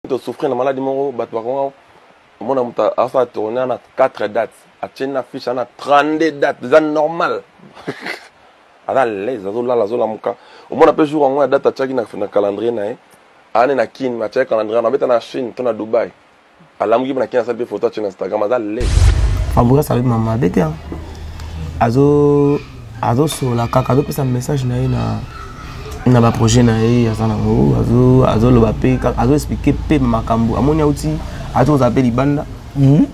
Tu souffres de maladie, mon a tourné à 4 dates. A une affiche à 32 dates. C'est normal. À l'aise, au moins, après jour, on a date à Tchaki dans le calendrier. On a Kin, on a calendrier, on a Chine, on a Dubaï. À l'ambi, on a Kin, on a photo sur Instagram. À l'aise. Fabrice, ça va être maman. Azo sur la caca, azo un message na ba projet na ye azana ngo azo lo ba pe azo expliquer pe makambo amoni outi azo za pe libanda comme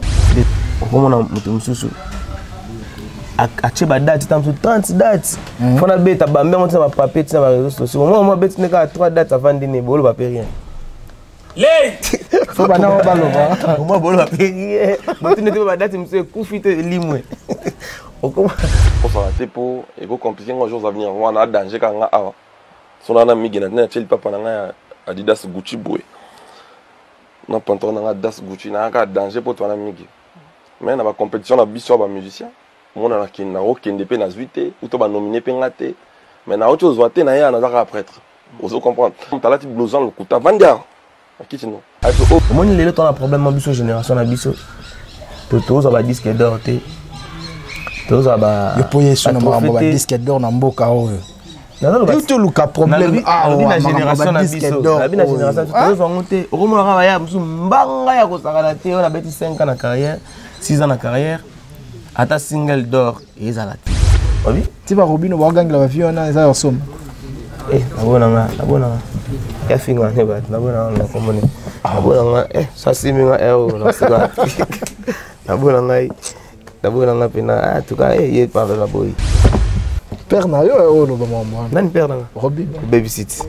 on a mutu mususu a ba date tam sur 30 dates fona beta ba mbé monter ba papier tina ba réseaux sociaux moi beta neka 3 dates avant dîner bolo ba pe rien les faut ba na ba lo ba moi bolo ba pe rien monter neka ba date monsieur kufite limwe pour ça pour et go compliquer un jour à venir on a danger quand on a son ana migi na tcheli papa na Adidas Gucci boy na pantalon na Adidas Gucci na ka danger pour toi na migi mais na ba compétition na biso ba musicien mon na kin na okende pe na zuité ou to ba nominé pe ngate mais na autre chose te na ya na za prêtre vous comprendre talati blouson le kuta vanda akitino aso mon lelo ton problème na biso génération na biso to ba disque d'or te to za ba yo poye so na ba disque d'or na mboka oyo. Tout le cas problème la génération na biso la génération tous ont monté au moins on ya mbanga ya ko sakala te on a bêti 5 ans na carrière 6 ans na carrière ata single d'or et ça la oui tu vas Robino ba gang la vie on a ça somme na bona ya finga ne ba na bona na komone bona ça siminga na sika na bona pena en tout cas il parle la boy père na yo no ba maman nani père na Robin babysit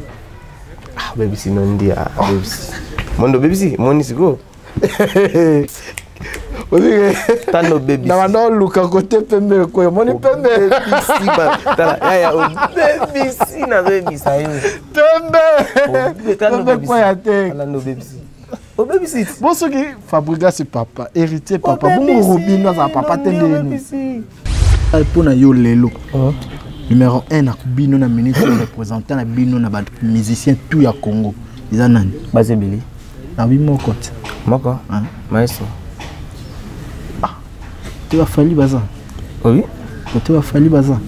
babysit non dia babysit mondo babysit moni siko ozi tano babysit na wana luka côté pembe ko moni pembe babysit ba tala ya babysit na babysit yo pembe tano ko ya te ala no babysit o babysit bon ce qui Fabrice c'est papa héritier papa bon Robin za papa tendeni pour na yo lelo numéro 1 na bino na ministre représentant na bino na ba musicien tout ya Congo ils en nani Bazebeli na bimoko moko maestro tu vas fallu bazan oui tu vas fallu bazan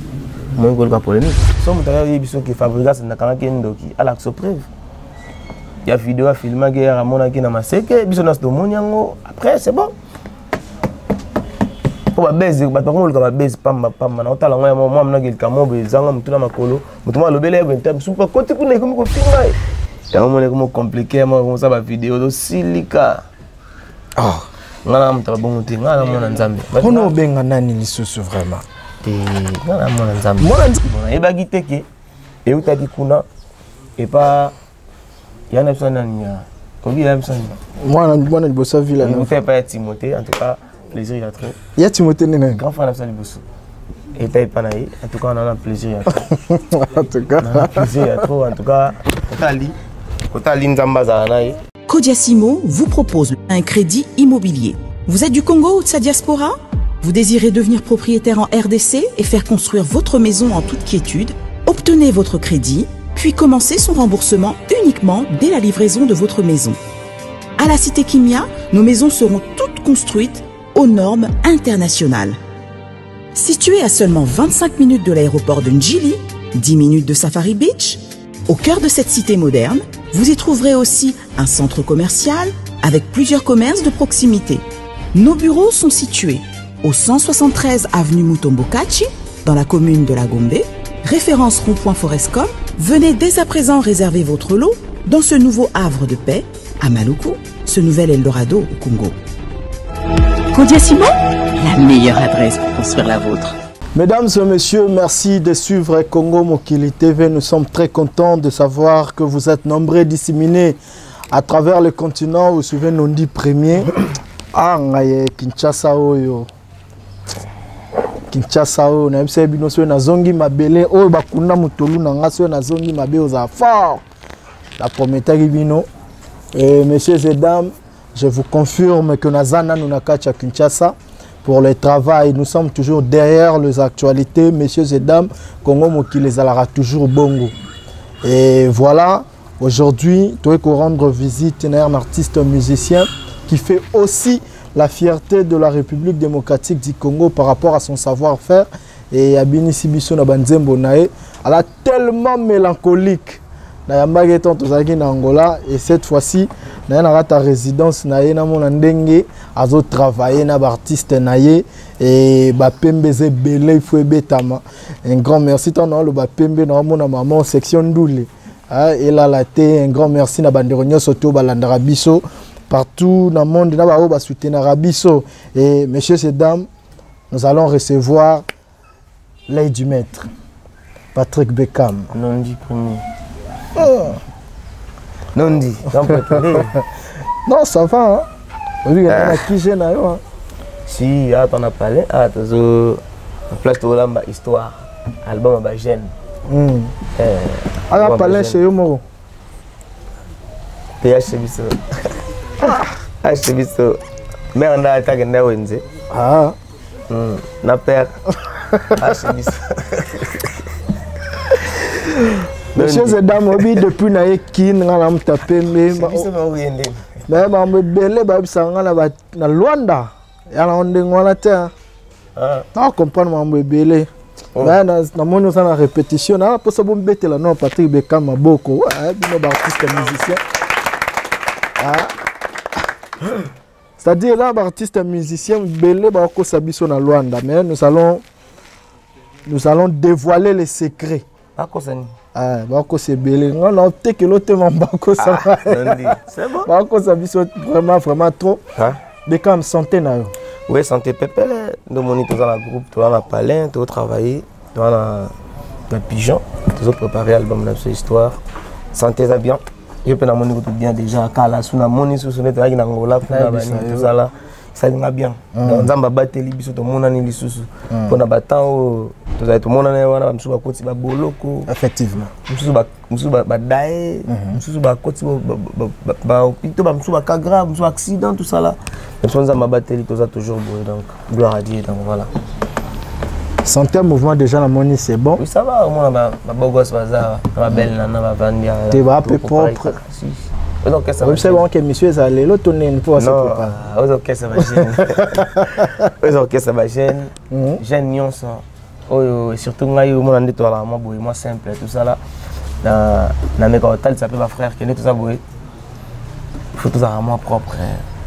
moi ko ka poleni so mutaka biso ki Fabrice na kana ki ndoki ala surprise ya vidéo a filmé que ramona ki na maseke biso na sto monyango après c'est bon pour baiser ba ko ka baiser pamba na otala ngoya moi mna kelka mo bezanga mutuna makolo mutuma lobele ya benta supa koti kuna ikomi ko finga ya mona ko compliqué mo comme ça ba vidéo do silika ngala mutaba bongo te ngala mona nzambe ono benga nani lisusu vraiment ngala mona nzambe mona ebagi teke e utaki kuna et pas yana psana nya kobi ya psana moi liboso villa ne fait pas Timothée en tout cas plaisir ya trop. Il y a Timothée Nene. Grand frère de Bossou. Et t'as pas naï. En tout cas, on a un plaisir ya trop. En tout cas, on a un plaisir ya trop. En tout cas, Kotali Nzambaza naï. Kodiasimo vous propose un crédit immobilier. Vous êtes du Congo ou de sa diaspora? Vous désirez devenir propriétaire en RDC et faire construire votre maison en toute quiétude? Obtenez votre crédit, puis commencez son remboursement uniquement dès la livraison de votre maison. À la Cité Kimia, nos maisons seront toutes construites aux normes internationales. Situé à seulement 25 minutes de l'aéroport de Njili, 10 minutes de Safari Beach, au cœur de cette cité moderne, vous y trouverez aussi un centre commercial avec plusieurs commerces de proximité. Nos bureaux sont situés au 173 avenue Mutombokachi, dans la commune de La Gombe, référence rond-point Forescom. Venez dès à présent réserver votre lot dans ce nouveau havre de paix à Maluku, ce nouvel Eldorado au Congo. Kodiasimo, la meilleure adresse pour construire la vôtre. Mesdames et messieurs, merci de suivre Congo Mokili TV. Nous sommes très contents de savoir que vous êtes nombreux disséminés à travers le continent. Vous suivez nos 10 premiers. Ah, Kinshasa oyo. Kinshasa oyo. Na mse bino so na zongi mabele oyo bakunda mutolu na ngaso na zongi mabe oza fort. La prometteur bino. Et messieurs et dames, je vous confirme que Nazana Nunakacha Kinshasa, pour le travail, nous sommes toujours derrière les actualités. Messieurs et dames, Congo Mokili les alara toujours bongo. Et voilà, Aujourd'hui, tu dois rendre visite à un artiste musicien qui fait aussi la fierté de la République démocratique du Congo par rapport à son savoir-faire. Et Abini Sibiso na Banzembo nae, elle est tellement mélancolique. Na Angola et cette fois-ci, na ta résidence nae na mon ndenge azo travailler na artiste nae et ba pembeze belé betama. Un grand merci ton le ba pembe na mon maman section Ndoulé. Et là la un grand merci na banderonyo soto balandara biso partout dans le monde na ba soutenir biso et messieurs et dames, nous allons recevoir l'œil du maître, Patrick Bekam. Non dit premier. Oh. Non dit. Non, ça va. Hein? Oui, il y a qui j'ai là. Si, on a parlé. Tu as place de l'histoire. Album à Jeune. On a parlé chez Yomo. PH Bisso. PH Bisso. Mais on a attaqué Nawenze. Ah. Na père. Messieurs et dames, depuis que nous avons tapé, mais je na Luanda. Je comprends que je na répétition. Je Patrick Bekam Maboko, artiste musicien. C'est-à-dire là, artiste musicien, belé bako sabiso na Luanda, mais nous allons dévoiler les secrets. Bako sani. Bako c'est belé. On a opté que l'autre bako ça. C'est bon. Bako sabiso vraiment trop. Bekam santé na yo. Oui, santé pépé. Nous monitons dans la groupe, tu vas parler, tu vas travailler, tu vas dans pigeon, tu vas préparer l'album de cette histoire. Santé ça bien. Je peux la monnaie tout bien déjà. Car la sous la monnaie sous sonnet avec l'angola pour la banni tout ça là. Ça va bien. Donc on va battre les bisous tout le monde en est sous. Pour na battant tout ça tout le monde en est on a monsieur ba côté ba boloko. Effectivement. Monsieur ba dae, monsieur ba côté ba pito ba monsieur ba cas grave, monsieur accident tout ça là. Monsieur on va battre tout ça toujours donc gloire à Dieu donc voilà. Santé mouvement déjà la monnaie c'est bon. Oui ça va au moins ma bogos bazar, ma belle nana ma vandia. Tu vas un peu propre. C'est bon que monsieur est allé l'autre une fois ça pas. OK ça va gêner. OK ça va gêner. Gêne nion ça. Oh surtout ngai au monde toi là moi simple tout ça là. Na mes hôtel ça peut ma frère qui est tout ça boy. Faut tout ça vraiment propre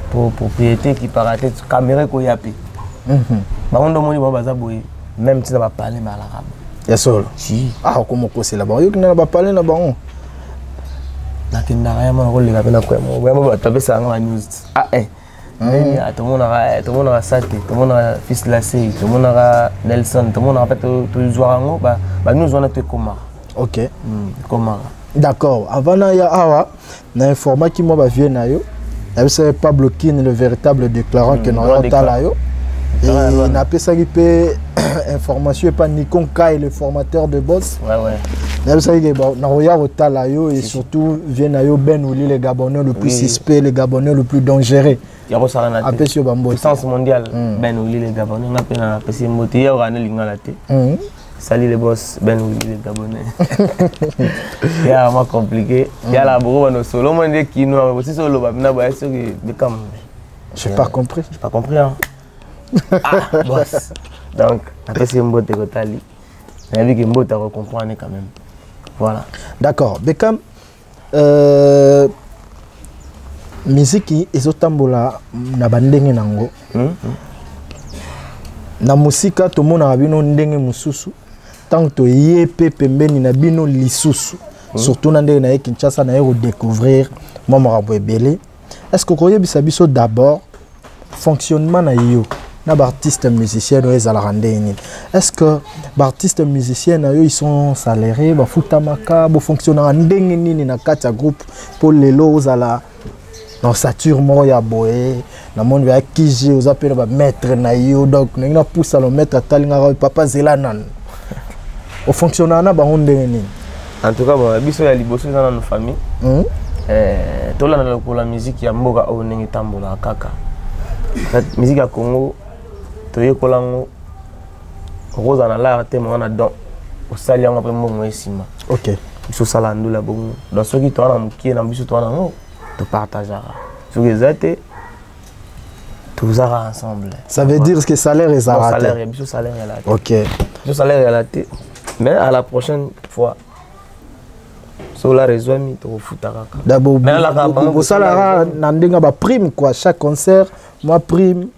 pour propriété qui paraît caméra ko yapi. Ba on domoni ba bazar boy. Même si ça va parler mal arabe. Yes sir. Si. Ah comment c'est là-bas? Yo qui n'a pas parler là-bas. Na kinda rien moi rôle là na quoi moi vraiment ba taper ça en news. Ah tout le monde a Sate, tout le monde a Fils Lassé, tout le monde a Nelson, tout le monde a fait tout le joueur en bah nous on a été Komara. OK. Komara. D'accord. Avant na ya awa na informa qui moi ba vient na yo. C'est Pablo Kin le véritable déclarant que non là yo. Et on a appelé ça qui peut information pas Nikon Kai le formateur de boss. Ouais. Ça qui na roya otala yo et surtout vient na yo Ben Ouli les Gabonais le plus suspect, les Gabonais le plus dangereux. Yaro Sarana. Appelé sur Bambo. Puissance mondiale. Ben Ouli les Gabonais on appelle na PC Moté ya rana linga la té. Salut les boss Ben Ouli les Gabonais. Il y a vraiment compliqué. Il y a la bourre no solo monde qui nous aussi solo ba na ba sur Bekam. J'ai pas compris. J'ai pas compris hein. Ah, boss. Donc, après c'est un beau tégotali. Mais avec un beau tu comprendre quand même. Voilà. D'accord. Bekam, musique ezotambola na bandenge nango. Na musika to mona bino ndenge mususu. Tant to yepe pembeni na bino lisusu. Surtout na ndenge na Kinshasa na redécouvrir Mama Rabouebele. Est-ce que vous voyez biso d'abord fonctionnement na yo? Artistes musiciens est-ce que les artistes musiciens ils sont salariés ba futamaka bo fonctionner en ndenge na kati groupe pour les lots à la dans sature moya boé na monde va kiji aux appels ba maître na yo donc na pousse à le mettre talinga papa zelanan au fonctionner na ba ndenge en tout cas ba biso ya liboso dans nos familles tolana la musique ya mboka o ndenge tambola kaka musique ya Congo toye kolango rosa na la te mo na don au sali yango pe mo esima. OK. biso sala ndula bongo dans soki to na mukie na biso to na ngo to partageara soki ezate tous ensemble. Ça veut dire que salaire est raté. Salaire, biso salaire est raté. OK. Biso salaire est raté. Mais à la prochaine fois so la rezoami to futaka. D'abord vous salaire na ndenga ba prime quoi chaque concert moi prime.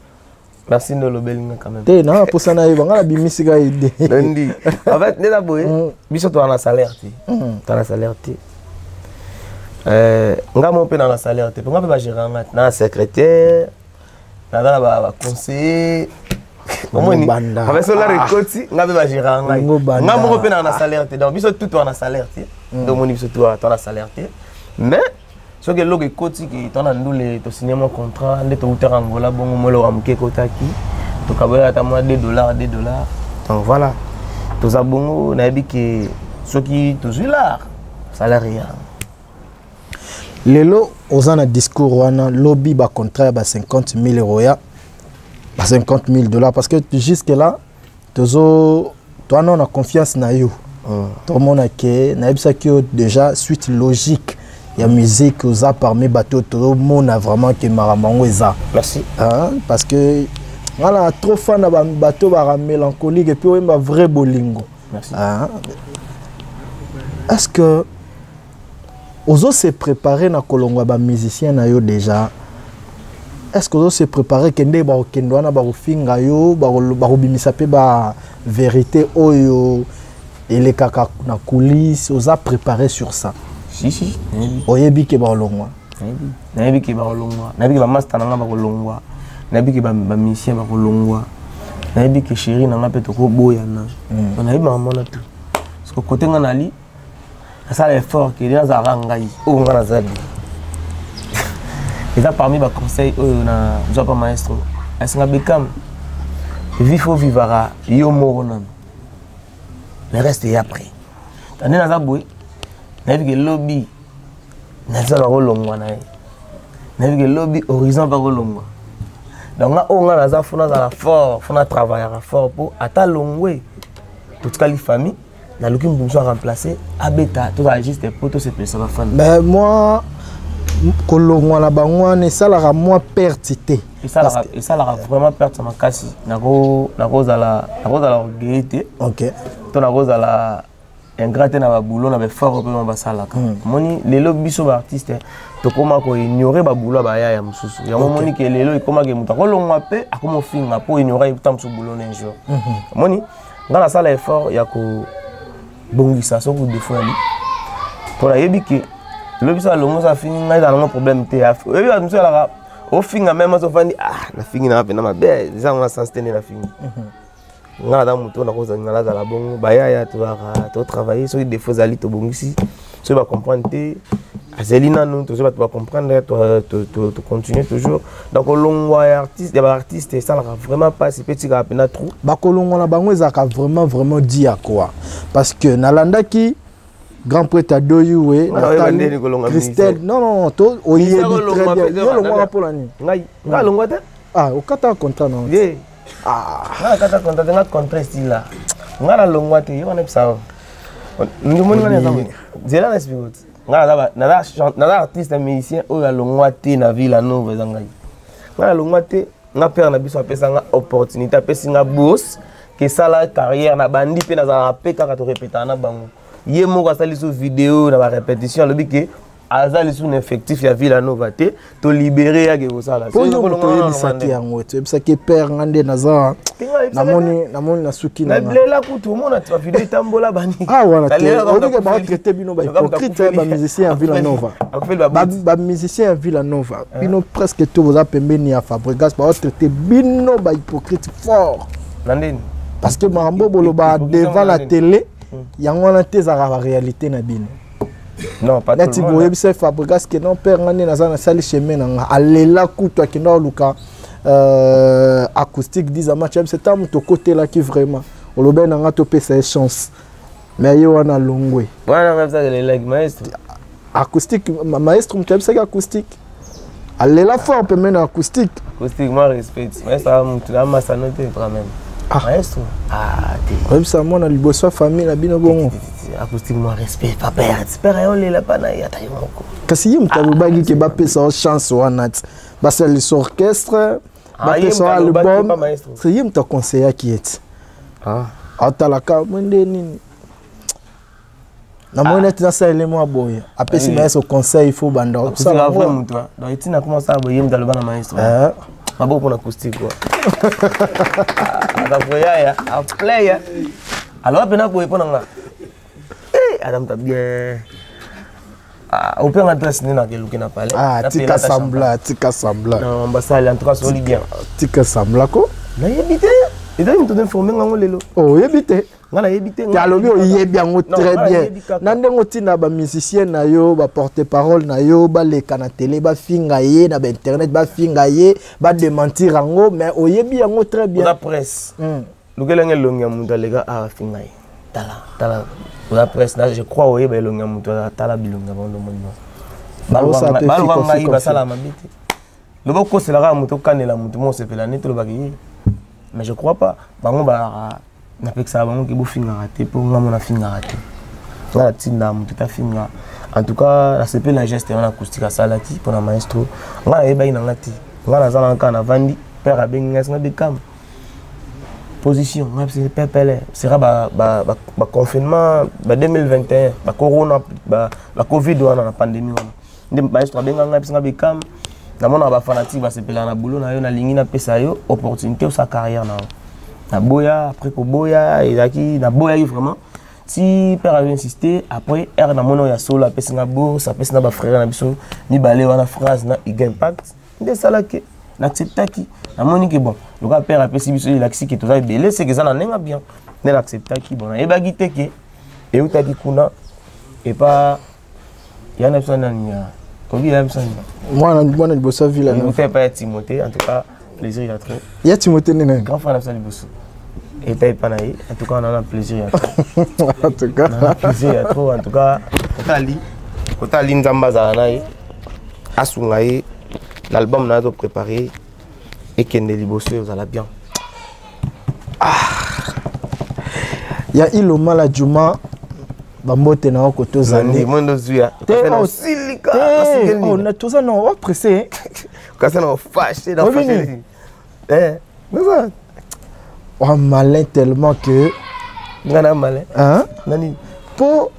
Merci de le belinga quand même. Té na pour ça na yeba ngala bimisika ide. Lundi. En fait, neza boye biso to na salaire ti. To na salaire ti. Nga mo pe na salaire ti. Nga pe ba gérer na secrétaire. Na ba conseiller. Omoni. Avec cela récolti, nga pe ba gérer nga mo pe na salaire ti. Donc biso tout na salaire ti. Donc moni biso to na salaire ti. Mais ce que l'on écoute, qui ton andule to signer mon contrat, de to outer Angola, bon molo amke kotaki, to kabela ta moi $2. Donc voilà. Tous a bongo na bi que ce qui toujours là, salarié. Lelo ozana discours wana lobby ba contrat ba 50 000 euros ya, ba 50 000 $ parce que jusque là, tozo toi on a confiance na yo. Tout le monde a que na bisa que déjà suite logique. Il y a musique aux a parmi bateau tout le monde a vraiment que maramango eza. Merci. Hein? Parce que voilà trop fan de bateau bara mélancolique et puis un vrai bolingo. Merci. Hein? Est-ce que ozo se préparer na kolongwa ba musicien na yo déjà? Est-ce que ozo se préparer kende ba okendo na ba ofinga yo ba obimisa pe ba vérité oyo et les kaka na coulisses oza préparer sur ça? Si. Oyebi ke ba olongwa. Nayebi ke ba olongwa. Nayebi ke ba master nanga ba olongwa. Nayebi ke ba musicien ba olongwa. Nayebi ke chéri nanga pe to ko boyana. On nayebi ba mona tout. Parce que côté nga nali ça l'effort que les za rangai o nga na zabi. Et ça parmi ba conseil na zo pa maestro. Asinga bekam. Vivre vivara yo morona. Le reste est après. Tandis na za boy Navigue lobby, Nelson Rolongwa nae. Navigue lobby horizon par Rolongwa. Donc on a la fona la fort, fona travailler fort pour ata longwe. Toute la famille, na lukim besoin remplacer abeta tout ça juste pour tout ces personnes fan. Mais moi kolongwa na bangwa ne ça la moi pertité. Et ça la vraiment perte sama kasi. Na cause la regretter. OK. To na cause la ingraté na ba boulot na ba fort pe ba salaka moni lelo biso ba artiste to koma ko ignorer ba boulot ba ya mususu ya moni ke lelo ikoma ke muta ko longwa pe akomo finga po ignorer ta musu boulot un jour moni ngana sala effort ya ko bongisa so ko defo ali pour yebi ke le biso longo sa finga ngai na problème te ya yebi ba musu la o finga même so fandi na finga na pe na mabe za ngana sans tenir la finga nga da muto na koza ngala za la bongo bayaya to travailler sur des faux ali to bongisi so ba comprendre te azelina nous to ba comprendre to continuer toujours donc longwa artiste des artistes ça la vraiment pas si petit ka pena trop ba kolongwa na bango ezaka vraiment dit à quoi parce que nalanda ki grand prêtre Adoyoué Christelle non to oyebi très bien yo longwa pour la nuit nga longwa te au kata contrat non nga kata contrat style là nga la longwa te yo na psa ndi moni nga neza zela na spigot nga na artiste musicien o ya longwa te na Villa Nova zangai nga la longwa te nga père na biso apesa nga opportunité apesa nga boss que ça la carrière na bandi pe na za pe kaka to répéter na bango ye moko asali sur vidéo na ba répétition lobi ke azali sur un effectif ya Villa Nova te to libérer ya ke ça là pour yo to yebisaki yango te yebisaki père ngande naza namoni na suki na lela kutu mona tu vidéo tambola bani voilà on dit que ba traiter bino ba hypocrite ba musicien à Villa Nova ba musicien à Villa Nova bino presque tout vous a pembeni à Fabregas ba traiter bino ba hypocrite fort nandeni parce que mambo boloba devant la télé yango na te za la réalité na bino. Non, pas tout le monde. C'est Fabregas qui non père ngane na za sali chemin na alela kutu akina luka acoustique disent match c'est un to côté là qui vraiment oloba na nga to pesa chance mais yo wana longwe wana ngabza le leg maestro acoustique maestro mtebisa ka acoustique alela fort pe mena acoustique moi respect maestro mtu ama sanote quand même maestro te ça moi na liboso famille na bino bongo acoustique moi respect papa espère on les pas na ya tayo moko kasi yim tabubagi ke ba pesa chance wanat ba c'est l'orchestre ba pesa album c'est yim ta conseiller qui est atalaka mwende nini na mwene tina sa élément boya apesi na so conseil il faut banda ça la vrai mutu donc itina comment ça boyem dans le bana maestro mabo pour acoustique quoi ya a play alors bena ko epona nga adam ta bien au pire adresse ni na ke lukina pale tika sambla non ambassade en tout cas soli bien tika sambla ko na yebite et donc tu t'informer ngango lelo yebite ngala yebite ngalobi oyebi yango très bien na ndengo tina ba musicien na yo ba porte parole na yo ba leka na télé ba finga ye na ba internet ba finga ye ba démentir yango mais oyebi yango très bien la presse lukela ngelongi ya muntu alega finga ye tala la presse là je crois oyebi elongi ya muntu tala bilonga bondo mono balwa ngai basala mabiti lobo ko c'est la mutu kanela mutu mo sepela neto lobaki mais je crois pas bango ba na peksa bango ke bo finga raté pour ngamo na finga raté la tinda mutu ta finga en tout cas la CP la geste en acoustique à salati pour la maestro ngana yeba ina ngati ngana zala nkana vandi père abenga nga de cam position c'est pepele sera ba confinement ba 2021 ba corona ba covid wana na pandémie wana ndem maestro abenga nga psinga be cam na mona ba fanatique ba sepela na boulot na yo na lingi na pesa yo opportunité ou sa carrière na boya après ko boya ezaki na boya yo vraiment si père avait insisté après r na mona ya solo pesa nga bourse pesa na ba frère na biso ni balé wana phrase na impact de salake n'acceptaki na moni que bon le gars père pesa biso il axi que tout ça belé c'est que ça na nenga bien ne l'acceptaki bon et bagité que et utaki kuna et pas yana pesa na nya Kobi aime ça. Moi na bossa ville. Il ne fait pas Timothée en tout cas plaisir il a trop. Il y a Timothée nene. Grand frère de ça bosso. Et t'es pas naï en tout cas on a plaisir il a trop. En tout cas. Plaisir il a trop en tout cas Kotali nzamba za naï. Asungaï l'album na zo préparé et Kendeli bosso vous allez bien. Il y a Iloma la Juma bambote na okoto zani mondo zuya te silika on a tout ça non on pressé quand ça non fâché dans fâché ça on malin tellement que ngana malin nani po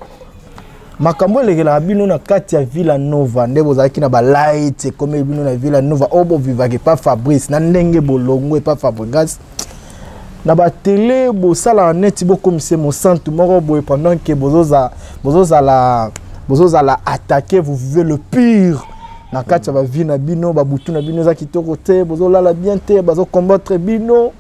makambo legela bino na kati ya Villa Nova ndebo zaki na ba light comme bino na Villa Nova obo vivake pas Fabrice na ndenge bolongo pas Fabregas na ba télé bo sala net bo comme c'est mon centre moko boy pendant que bozoza la attaquer vous vivez le pire na kati ba vie na bino ba butu na bino za kitoko te bozola la bien te bazo combattre bino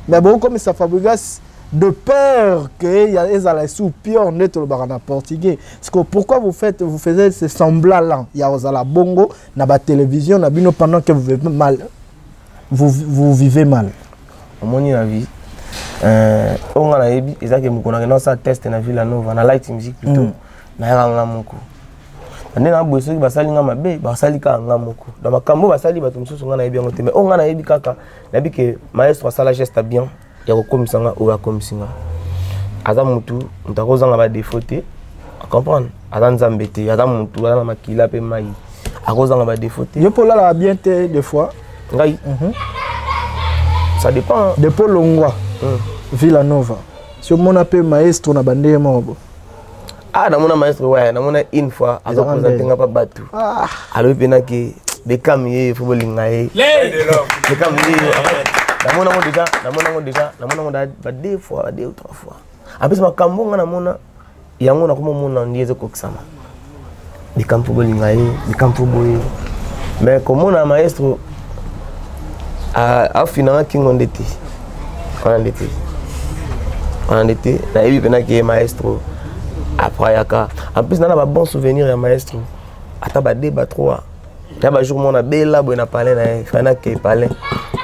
mais bon comme ça Fabregas de peur que il y a ezala sous pire net le barana portugais parce que pourquoi vous faisiez ce semblant là il y a ozala bongo na ba télévision na bino pendant que vous vivez mal vous vivez mal omoni la vie on a ebi ezaki mukona na sa test na Villa Nova na light music plutôt na yanga moko ande na boso ki basali nga mabe basali ka nga moko dans makambo basali bato mususu nga na ebi ngote mais on nga na ebi kaka na bi que maestro sala geste bien ya ko komisanga o ba komisinga aza mutu mutakoza nga ba défauté comprendre aza nzambete aza mutu aza makila pe mai akoza nga ba défauté yo pola la bien te des fois ngai ça dépend de Paul Longwa Villa Nova si on a peu maestro na bande mobo na mona maestro ouais na mona une fois a présenté nga pa batu alors pena que de camier faut bolingaye de camier na mona déjà ba deux fois deux ou trois fois après ma kambo nga na mona yango na komo mona ndieze kokisama de campo bolingaye de campo boye mais comme on a maestro a finalement qui on était na ebi pena que maestro après yaka en plus na ba bon souvenir ya maestro ata ba débat trois ya ba jour mon na bela bo na parler na fana ke parler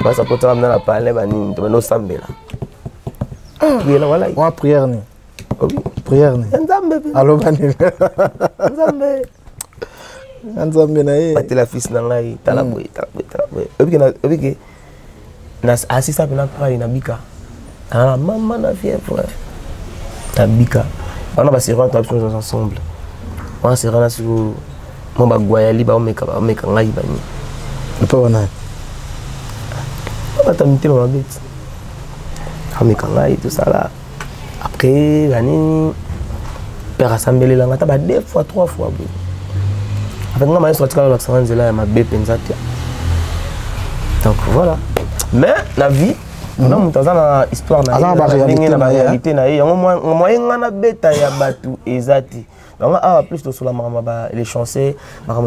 ba sa kota na parler ba ni to no sambela oui la voilà wa prière ni oui prière ni nzambe allo bani nzambe na ba la fils na ngai tala boy obi ke na assista pena pra na bika maman na fièvre na bika On a passé ensemble. On s'est rendu sur mon baguayali, on met un gaï. Le pas on a. On a terminé ma bête. On met un gaï, tout ça là. Après, l'année, père assemblé là, on a 2 fois, 3 fois. Avec moi, je suis sorti de l'accent de là, ma bête pensate. Donc voilà. Mais la vie, on a une histoire, on a une réalité, on a une bête à battu exact. Donc plus de cela, les chanceux,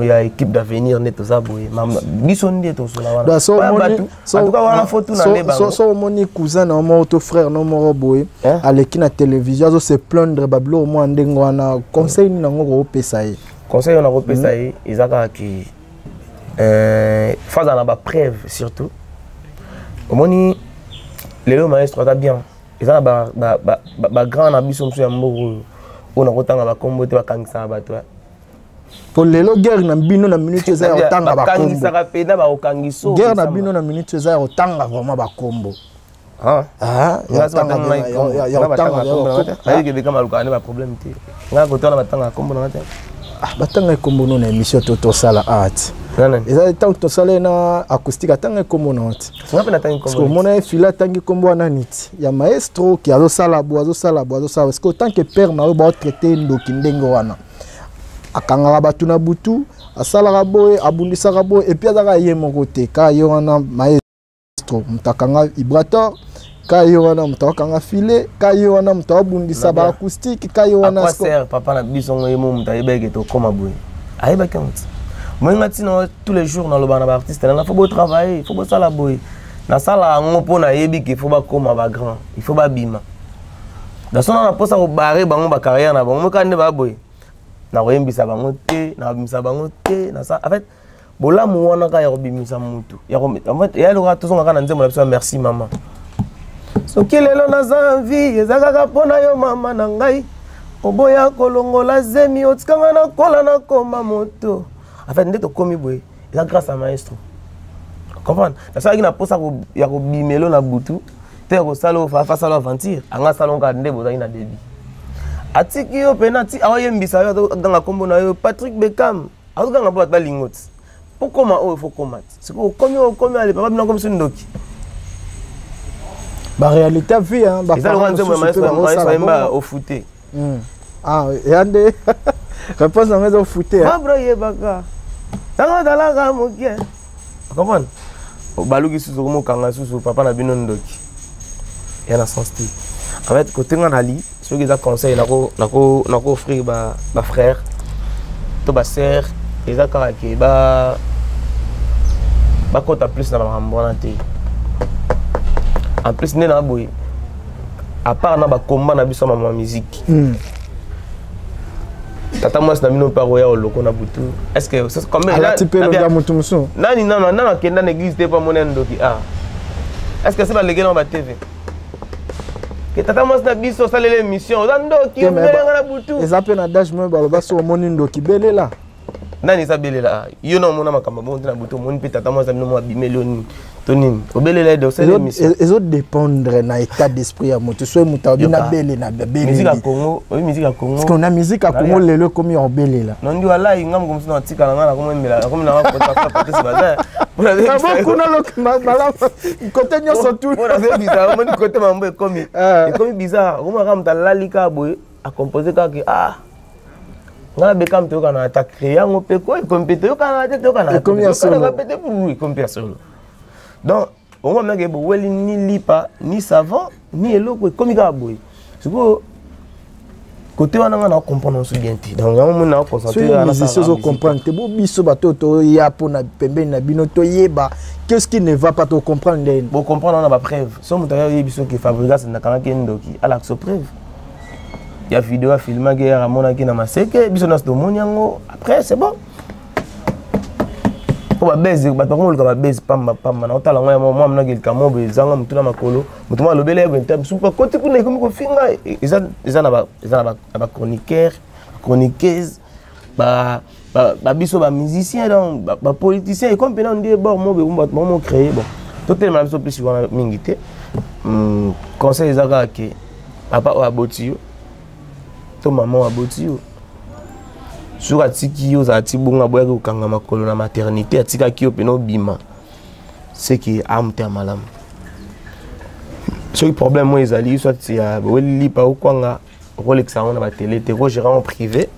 l'équipe d'avenir net aux aboués, bisonné tout cela. En tout cas, on a photo dans les bancs. So mon cousin, mon frère, mon boy, à l'équipe de télévision, se plaindre bablo au moins ndengwana conseil ni nango pesaye. Conseil on a repésaye, ils ont qui phase dans la preuve surtout. Omoni les maestros ta bien. Ils ont ba grand ambition sur mboro. On a retanga ba kombo te ba kangisa ba to. Pour les guerre na bino na minute za otanga ba kombo. Kangisa ka peda ba okangiso. Guerre na bino na minute za otanga vraiment ba kombo. Ya otanga ayi ke beka maluka ne ba problème te. Nga ko tona batanga kombo na te. Batanga kombo na émission toto sala art. Eza tant to sala na acoustique tanga kombo na art. Nga pena tanga kombo. Parce que mona fila tangi kombo na nit. Ya maestro qui azo sala parce que tant que père na ba traiter ndoki ndengo wana. Akanga batu na butu, asala boy, abundisa boy et puis azaka ye mon côté ka yo wana maestro mtakanga vibrateur. Kayo wana mtakanga file, kayo wana mtabundisa ba acoustique, kayo wana score. Papa na bisongo yemo mtaibeke to koma boy. Aiba kanti. Moi ngati na tous les jours na lobana ba artiste na faut beau travailler, faut beau sala boy. Na sala ngopo na yebi ki faut ba koma ba grand, il faut ba bima. Da sona na posa ko barrer bango ba carrière na bango kande ba boy. Na koyembisa bango te, na bimisa bango te, na ça en fait bola mu wana ka ya bimisa mutu. Ya ko en fait ya lo rato zonga kana nzembo la merci maman. Soki lelo naza envie ezakaka pona yo mama na ngai oboya kolongola zemi otikanga na kola na koma moto en fait ndeto komi boye eza grâce à maestro comprendre nasalaki na posa ya kobimelo na butu te ya kosala face à l'aventure anga salonga nde bozali na debi atiki yo penati aoyembisa yo ganga kombo na yo Patrick Beckham azoganga po batba lingoti po koma oyo fo koma siko komi ale papa bina komi sundoki. La réalité vie hein ba au footé. Ah yande réponse na maison au footé. Ba bro yebaka. Tanga dalaga mokie. Comprendre? Baluki susu mo kanga susu papa na bino ndoki. Ya na sens-ti. En fait côté ngali, ceux qui ont conseil nako offrir ba frère to ba sœur ezaka ke ba kota plus na ba mbona te. En plus, nous avons à part na combat na biso ma musique. Tata moi c'est na pas roya au loko na butu. Est-ce que c'est comme là tu peux le gars mutumso. Nani non kenda n'existe pas mon ndoki est-ce que c'est pas légal na TV? Que tata moi na biso ça l'émission ndoki na butu. Les appels na dash moi ba so moni ndoki belé là. Nani sa belé là? Yo non mona makamba bon na butu mon tata moi ça no abimelioni. Tony, obélé de ces émissions. Les autres dépendre na état d'esprit à moto. Soit mutabi na belé na belé. Musique à Congo, oui musique à Congo. Parce qu'on a musique à Congo lelo comme en belé là. Non, voilà, il ngam comme ça tika na ngana comme mela, comme na ko ta photo ce bazar. Pour la dire. Ah bon, kuna lo mala côté nyoso tout. Pour la dire bizarre, mon côté mambo est comme bizarre. Comment ram ta lalika boy a composer ka que ngala Beckham to kana ta créer ngo pe ko compéter yo kana te to kana. Comme ya solo. Répéter pour lui comme personne. Donc, on va mettre ni lipa, ni savant, ni eloko, comme il y a boy. C'est quoi? Côté on a comprendre ce bien. Donc, on a concentré sur la musicien, on comprend. T'es beau biso bateau, to ya pour na pembe na bino to yeba. Qu'est-ce qui ne va pas te comprendre? Bon, comprendre on a pas preuve. Si on t'a dit biso qui fabrique ça na kana kendoki, à l'axe preuve. Il y a vidéo à filmer que à mon aki na maseke, biso na sto monyango. Après c'est bon. Ba base ba to ko ba base pamba na otala ngoya mo amna kelka mo bezanga mutuna makolo mutuma lobele ko ntab supa côté kuna ko finga eza na ba chroniqueuse ba biso ba musicien donc ba politicien et comme pendant des bord mo créer bon tout tellement biso plus wana mingité conseil ezaka ke papa o abotio to maman aboti yo sur atiki yo za tibunga boya ko kanga makolo na maternité atika ki yo peno bima c'est qui amte malam ce problème moi ezali soit ya weli pa ou kwanga Rolex on na ba télé te ko gérer en privé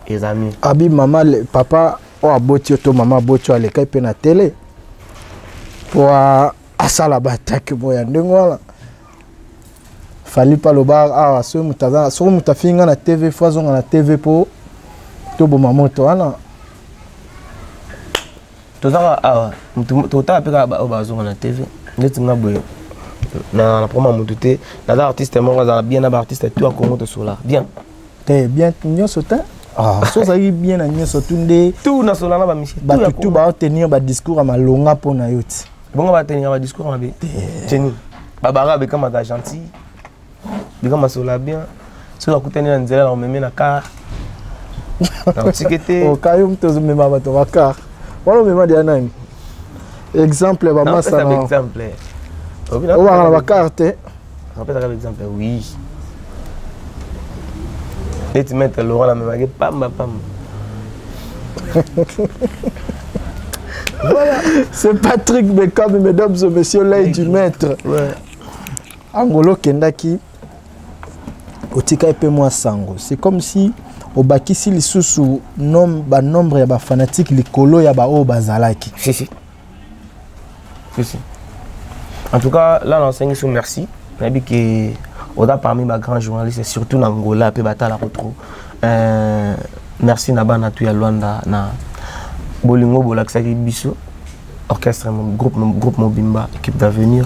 les amis abi maman papa o aboti to maman aboti ale kai pe na télé pour asala bataki boya ndengwala fali pa loba ah so mutaza so mutafinga na TV fazonga na TV po to bo maman to ana to za ah to ta peka ba bazonga na TV ndeti ngabwe na proma mutute na da artiste mo za bien na artiste tu a Congo to sola bien te bien nyo sota ah so ça y bien na nyo sotunde tout na sola na ba michi ba tout ba tenir ba discours ma longa po na yoti bongo ba tenir ba discours na be teni ba bara be comme gentil be comme sola bien so la kuteni na nzela na meme na car na tikete o kayo mtozo mema ba to ba car wala mema dia nani exemple ba masa na exemple on va la carte rappelle un exemple oui et tu mets Laurent la même pam voilà c'est Patrick Bekam mesdames et messieurs l'œil du maître ouais Angolo Kendaki otika epe moi sango c'est comme si au bakisi lisusu nombre ya ba fanatique likolo ya ba o bazalaki si en tout cas là l'enseigne sous merci mais que oda parmi les grands journalistes et surtout en Angola pe batala retro merci naba na tu ya Luanda na bolingo bolaksaki biso orchestre groupe Mobimba équipe d'avenir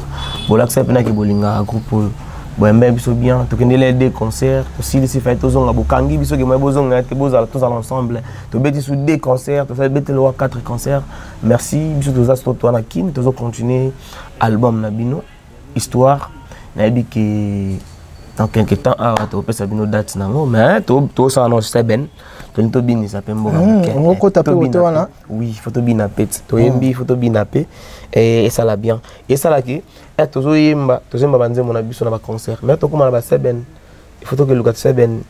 bolaksa pe na ke bolinga groupe boembe biso bien to kendele des concerts aussi les fait tozonga bokangi biso ke moy bozonga te bozala tous ensemble to beti sous des concerts to fait beti le 4 concerts merci biso toza to na kin tozo continuer album na bino histoire na bi que dans quelque temps to pesa bino date nango mais to ça non c'est ben to bini ça peut mboka on ko taper auto wana oui photo bina pet to yembi photo bina pe et ça la bien et ça la qui et tozo yemba banze mona biso na ba concert mais to kuma na ba seben il faut que le gars seben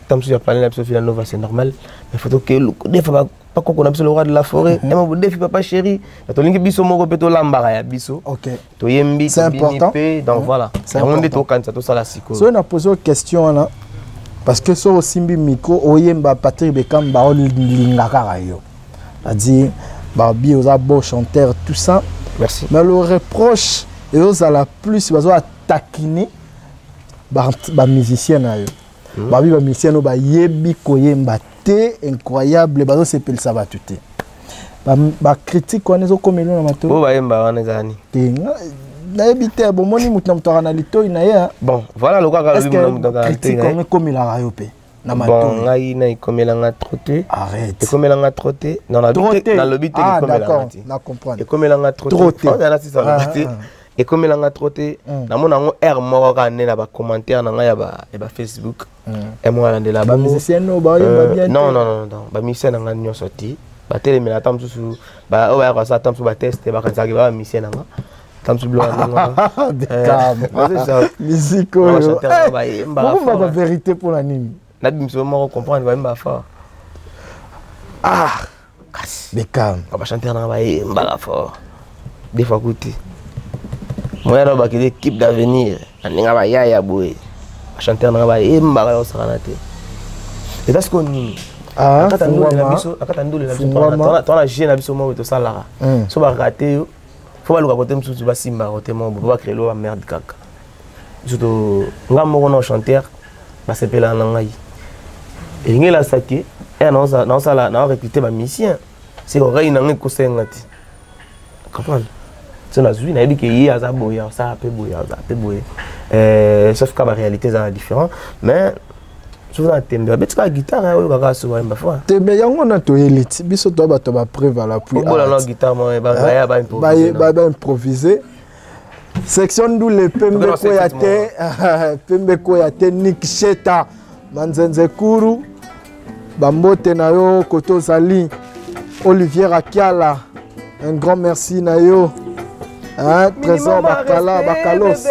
tam sur parler la biso fila nova c'est normal mais faut que des fois pas qu'on a biso le roi de la forêt et mon défi papa chéri to lingi biso moko peto lambara ya biso OK to yembi c'est important donc voilà on est to kanza to sala siko so na poser question là parce que so simbi micro oyemba Patrick Bekam ba linga karayo a dit ba bi oza beau chanteur tout ça merci mais le reproche et aux à la plus bazo taquiner ba musicien na yo ba bi ba musicien ba yebi koyemba te incroyable bazo sepel ça va tuté ba critique on ezo komelo na mato bo ba yemba wana zani te na ebité bon moni mutu mutara na lito ina ya bon voilà le quoi ka bimu mutara critique on komela rayo pe na mato bon ngai na ikomela nga troté arrête ikomela nga troté dans la bité dans le bité ikomela nga na comprendre ikomela nga troté on a ça le bité ikomela nga troté na mona ngo r moko ka ne na ba commentaire na nga ya ba Facebook et moi de la ba musicien no ba yemba bien non ba musicien nga nyo sorti ba télémela tam susu ba o ba ka sa tam su ba tester ba kan sa ba musicien nga tam su blo nga musique yo ba ba vérité pour la nini na bimso mo comprendre ba mba fort Bekam ba chanter na ba mba fort des fois côté moi là ba que l'équipe d'avenir ninga ba ya boy ba chanter na ba mba yo sakanate et parce qu'on akata ndole na biso to na jeune na biso mo to salara so ba raté faut ba luka côté msusu ba simba côté mo ba créer lo ba merde kaka surtout ngamo no chanteur ba sepela na ngai et ngela saki et non ça là na recruter ba musicien c'est oreille na ngi ko sengati comprendre c'est na zui na dit que yi aza boya ça peut boya sauf que la réalité est différent mais souvent tembe ba tika guitare oyo kaka so ba fois tembe yango na to elite biso to ba prévala plus bola la guitare mo ba improviser section d'où les pembe ko ya te Nick Sheta Manzenze Kuru Bambote na yo Koto Zali Olivier Akiala un grand merci na yo Trésor Bakalos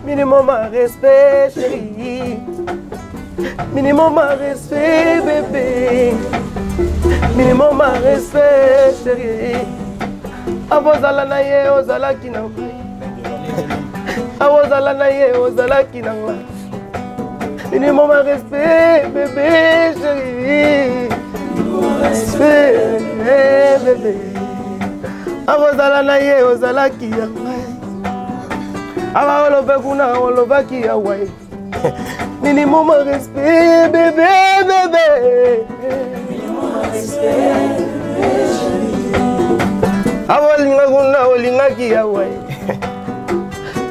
minimum respect chérie Minimum respect, bébé. Minimum respect, chérie. Avozala na ye, ozala kinanga. Avozala na ye, ozala kinanga. Minimum respect, bébé, chérie. Respect, bébé. Avozala na ye, ozala kinanga. Ava olobe kuna, olobaki ya wai. Minimum respect, bébé, bébé. Minimum respect, bébé, chérie. Ava linga kuna, olingaki ya wai.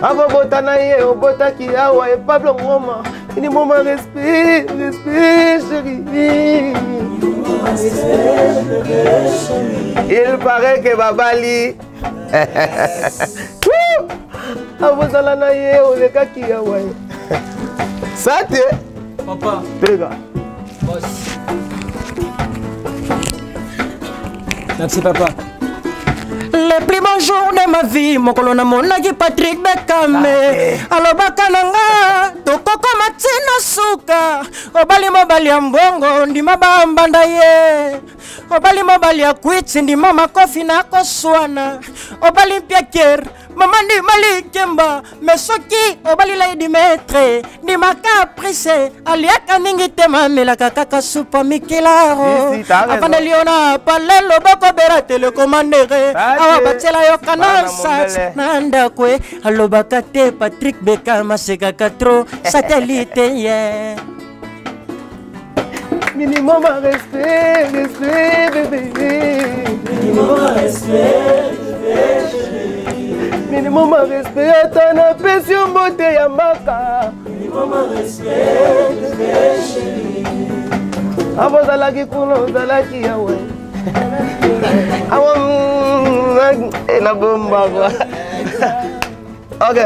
Ava bota na ye, obotaki ya wai. Pablo Ngoma. Minimum respect, respect, chérie. Minimum respect, bébé, chérie. Il paraît que Babali. Avozala na ye, olekaki ya wai. Sate. Papa. Pega. Boss. Merci papa. Le plus beau jour de ma vie, mon colonne monaki Patrick Bekame. Alobaka nanga, tokoko matina suka. Obali mobali ya mbongo, ndima bambanda ye. Obali mobali ya kwitsi, ndima makofi na koswana. Obali piaker, mama ndi mali kemba. Mesoki, obali laidi metre. Ndima caprice, aliaka mingi tema melaka kaka supa mikilaro. Afanda liona, palelo boko bera telecommandere. Awa batela yo canal sat nanda kwe alobaka te Patrick Bekama sekaka tro satellite ye. Minimum respect, respect, bébé. Minimum respect, bébé. Minimum respect, tana pension beauté ya maka. Minimum respect, bébé, chérie. Avozalaki kuna, ozalaki ya we. La bombe. Ok.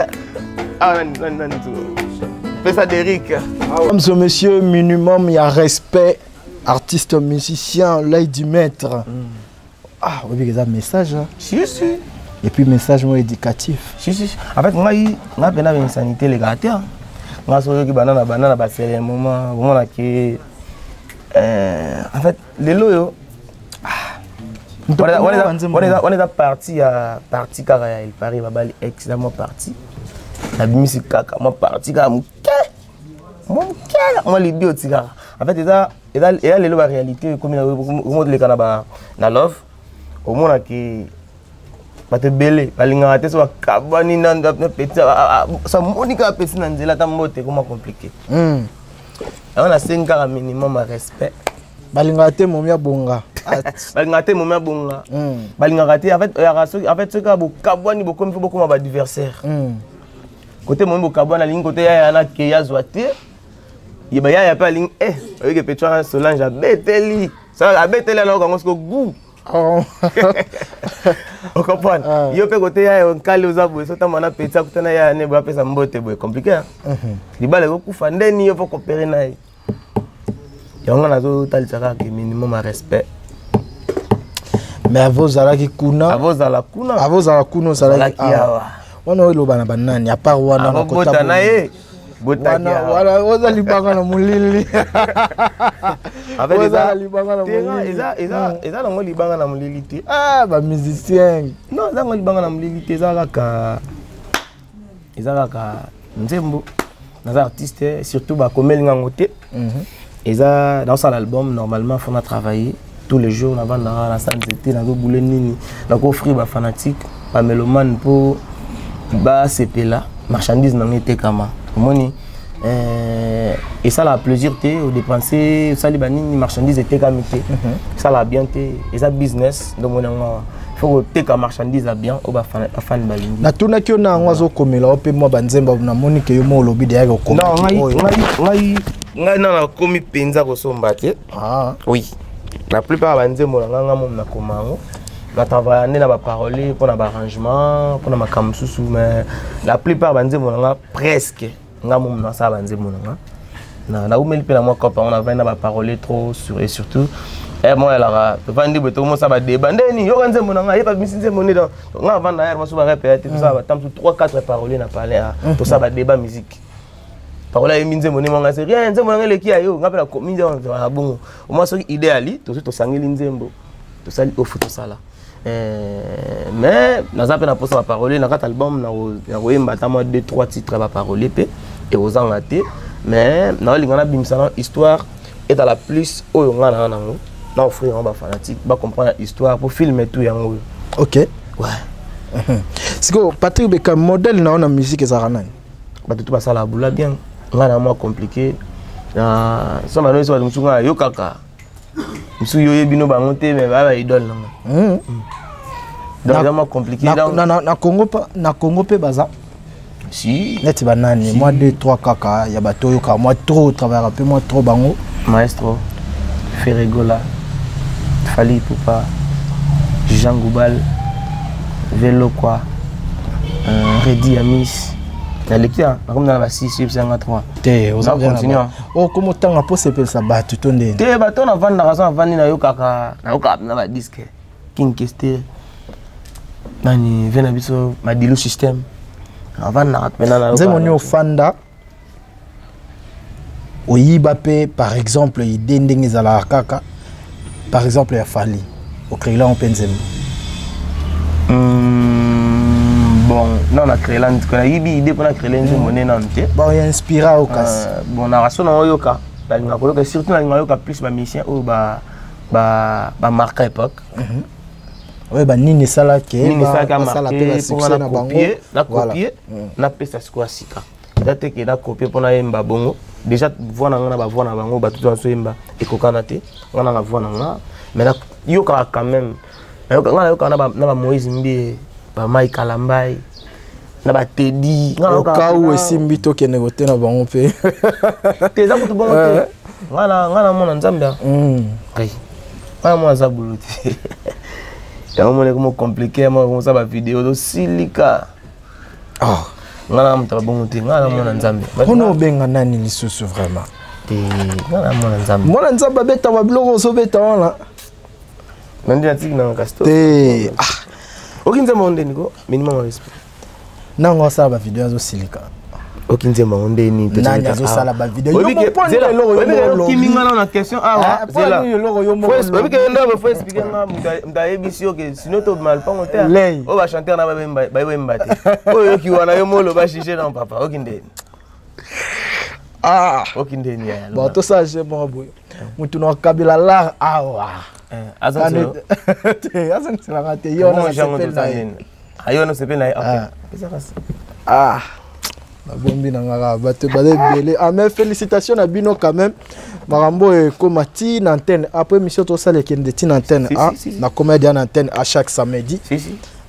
Fais ça d'Eric. Mesdames et messieurs, minimum, il y a respect. Artiste, musicien, l'œil du maître. Ah, oui, il y a un message. Si, si. Et puis, message éducatif. Si, si. En fait, moi, il y a une sanité légale. Moi, je suis banana, c'est un moment qui. En fait, les loyaux. On est parti à parti car il paraît babali excellent parti. La musique kaka moi parti car moi les bio tika. En fait il a les réalité comme au monde les canaba na love au monde qui pas te belé balinga te so kabani nanda petit ça monika petit nanzela ta mote comment compliqué. On a 5 ans minimum respect. Balinga te momia bonga. Balinga te momia bonga. Balinga te en fait ce cas kabwani beaucoup beaucoup ma adversaire. Côté mon kabwana ligne côté ya na ke ya zoate. Yeba ya pas ligne avec Petro Solange a beteli. Ça a beteli alors qu'on se goût. On comprend. Yo pe côté ya on kali uzabo so tamana petsa kutana ya ne ba pesa mbote boy compliqué. Libale ko kufa ndeni yo faut coopérer naye. On a un minimum de respect. Mais à vos alaki kuna. À vos alakuna. À vos alakuna, salaki. On a eu le banane. Y a pas wana na kota. Botana. Voilà, vous allez banga na mulili. Avec les alibanga na mulili. Eza na ngoli banga na mulili te. Ah, ba musicien. Non, za ngoli banga na mulili te za ka. Eza ka nzembo. Na artiste surtout ba komeli ngangote. Et ça, dans cet album, normalement, il faut travailler tous les jours avant d'aller à la salle d'été, dans le boulet nini, dans le offrir aux fanatiques, aux mélomanes pour CP là, marchandises dans les tékama. Et ça, la plaisir, au dépenser, ça, les marchandises étaient comme ça, la bien, et ça, business, donc il faut que les marchandises bien, au fan balini. Na tuna ki ona ngwazo komela ope mo banzemba na monique yo mo lobi de ya ko. Non, ngai komi penza kosomba te. Ah oui. La plupart banzembo nga mo na komango. Na travailler na ba parole pour na ba arrangement, pour na makambo susu mais la plupart banzembo nga presque nga mo na sa banzembo nga. Na umeli pe na moi copain on avait na ba parole trop sur et surtout moi là vandi beto mo ça ba débat ndeni yo nzembo nga ye pas misinze moni dans nga vanda hier moi so ba répéter tout ça ba tam 3 4 paroles na parler pour ça ba débat musique. Parola et minze moné manga c'est rien nzembo nga leki ayo ngapela minze on bongo au moins ce idéali to sangeli nzembo to sali au photo sala mais naza pe na posa parole na kat album na koyemba ta moi 2-3 titres ba parole pe et aux angate mais na lingana bimsana histoire et dans la plus oyo nga na offrir ba fanatique ba comprendre l'histoire pour filmer tout yango. OK. Ouais. C'est que Patrick Beka modèle na musique ezara nani? Ba tout ba sala bula bien. Nga na moi compliqué. Na so mano so musunga yo kaka. Musu yo yebino bango te mais ba idole nanga. Donc vraiment compliqué na Congo pe baza. Si. Net banani moi 2-3 kaka ya bato yo ka moi trop travailler peu moi trop bango. Maestro Ferregola Fali Poupa Jean Goubal Vélo quoi Reddy Amis na lekia comme dans la 6 3 te on continue oh comment tanga po sepel sa batu tonde te bato na vanda raison vandi na yo kaka na ba disque King Kester nani vena biso Madilu system avant na pena na nzemo ni ofanda oyiba pe par exemple ide ndenge zala kaka par exemple ya Fali au créer en penzem bon non na créer là ko yibi ide pour na créer nzemo ne na nte bon ya inspira au kas bon na raso na yoka la nga ko surtout na nga yoka plus ba musicien ou ba marque époque ouais ba nini sala ke ba sala pe ba succès na bango na copier na pesa siko asika date ke na copier pour na yemba bongo déjà voix na ba voix na bango ba tout so yemba ekokana te wana na voix na nga mais na yoka quand même yoka na ba Moïse Mbie ba Mike Kalambai na ba Teddy yoka ou esimbi to ke negote na bango pe te za kutu bongo te ngana mona nzambia kai ngana mona za buluti ya mona como compliqué moi comme ça ba vidéo do silika ngana mta bongo te ngana mona nzambia ono benga nani lisusu vraiment te ngana mona nzamba beta ba blogo so beta wana nandi atiki na kasto te okinze monde niko minimum respect nango sa ba vidéo zo silika okinze monde ni te nanya zo sala ba vidéo yo mo point de logo kiminga na question zela logo yo mo obi ke ndo faut expliquer nga mda ebisio ke sinon to mal pas monter o ba chanter na ba bemba te oyo ki wana yo molo ba chicher na papa okinde okinde ni ya bon to ça je mo boy mutu no kabila la azan la rate yo na sepel na ayo no sepel na la bombi na ngara bato bale belé mais félicitations à bino quand même marambo e komati na antenne après mission to sale kende tin antenne na comédie en antenne à chaque samedi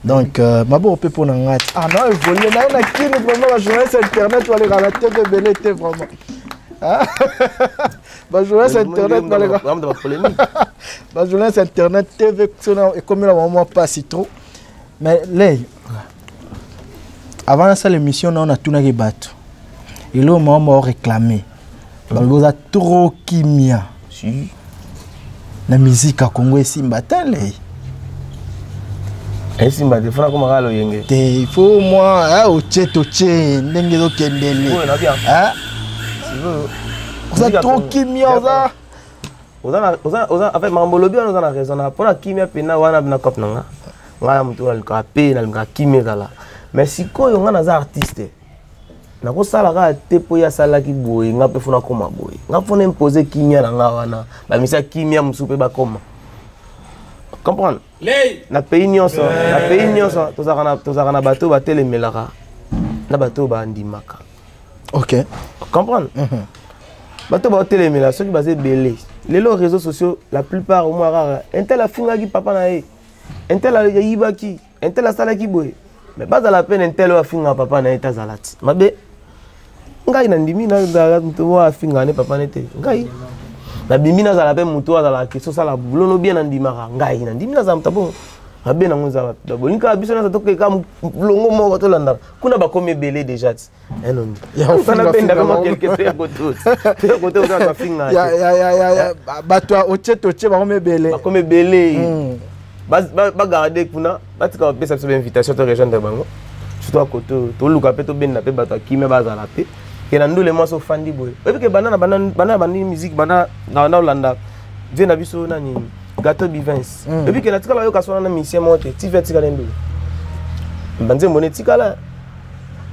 donc mabo pe pour na ngati non évoluer na kini vraiment la journée internet wale la TV belé te vraiment ba journée internet wale vraiment de polémique ba journée internet TV sona et comme la maman pas si trop mais là avant ça l'émission on a tout na bateau et là on m'a réclamé on a trop kimia si la musique à Congo simba tele et simba de fona comme galo yenge te il faut moi oche ndenge zo kendele on a trop kimia ça oza en fait mambolobi on a raison pour la kimia pena wana na cop nanga ngala mtu alika pe na alika kimia là mais si ko yo ngana za artiste na ko sala ka te po ya sala ki boy nga pe fona koma boy nga fona imposer kimia na nga wana ba misa kimia musupe ba koma comprendre na pays nyonso tozaka na bato ba telemelaka na bato ba ndimaka OK comprendre bato ba telemela soki ba se belé les réseaux sociaux la plupart au moins rare intel a finga ki papa na e intel a yibaki intel a sala ki boy mais pas à la peine intel wa finga papa na eta zalati mabe ngai na ndimi na za mtu wa finga ne papa nete ngai na bimi na za la peine mtu wa za la kiso sala bulono bien na ndimaka ngai na ndimi na za mtabo mabe na ngoza ba bolinka biso na toke ka longo mo to landa kuna ba komi belé déjà non ya sana penda kama quelque peu côté za finga ya bato oche ba komi belé ba garder kuna batika pesa so invitation to rejoindre bango surtout à côté to luka pe to ben na pe bato kimia bazala pe ke na ndule mwa so fandi boy ebi ke bana bandi musique bana na Hollanda vie na biso nani Gâteau Bivins ebi ke na tikala yo kasona na mission monte ti fait tikala ndule banze mone tikala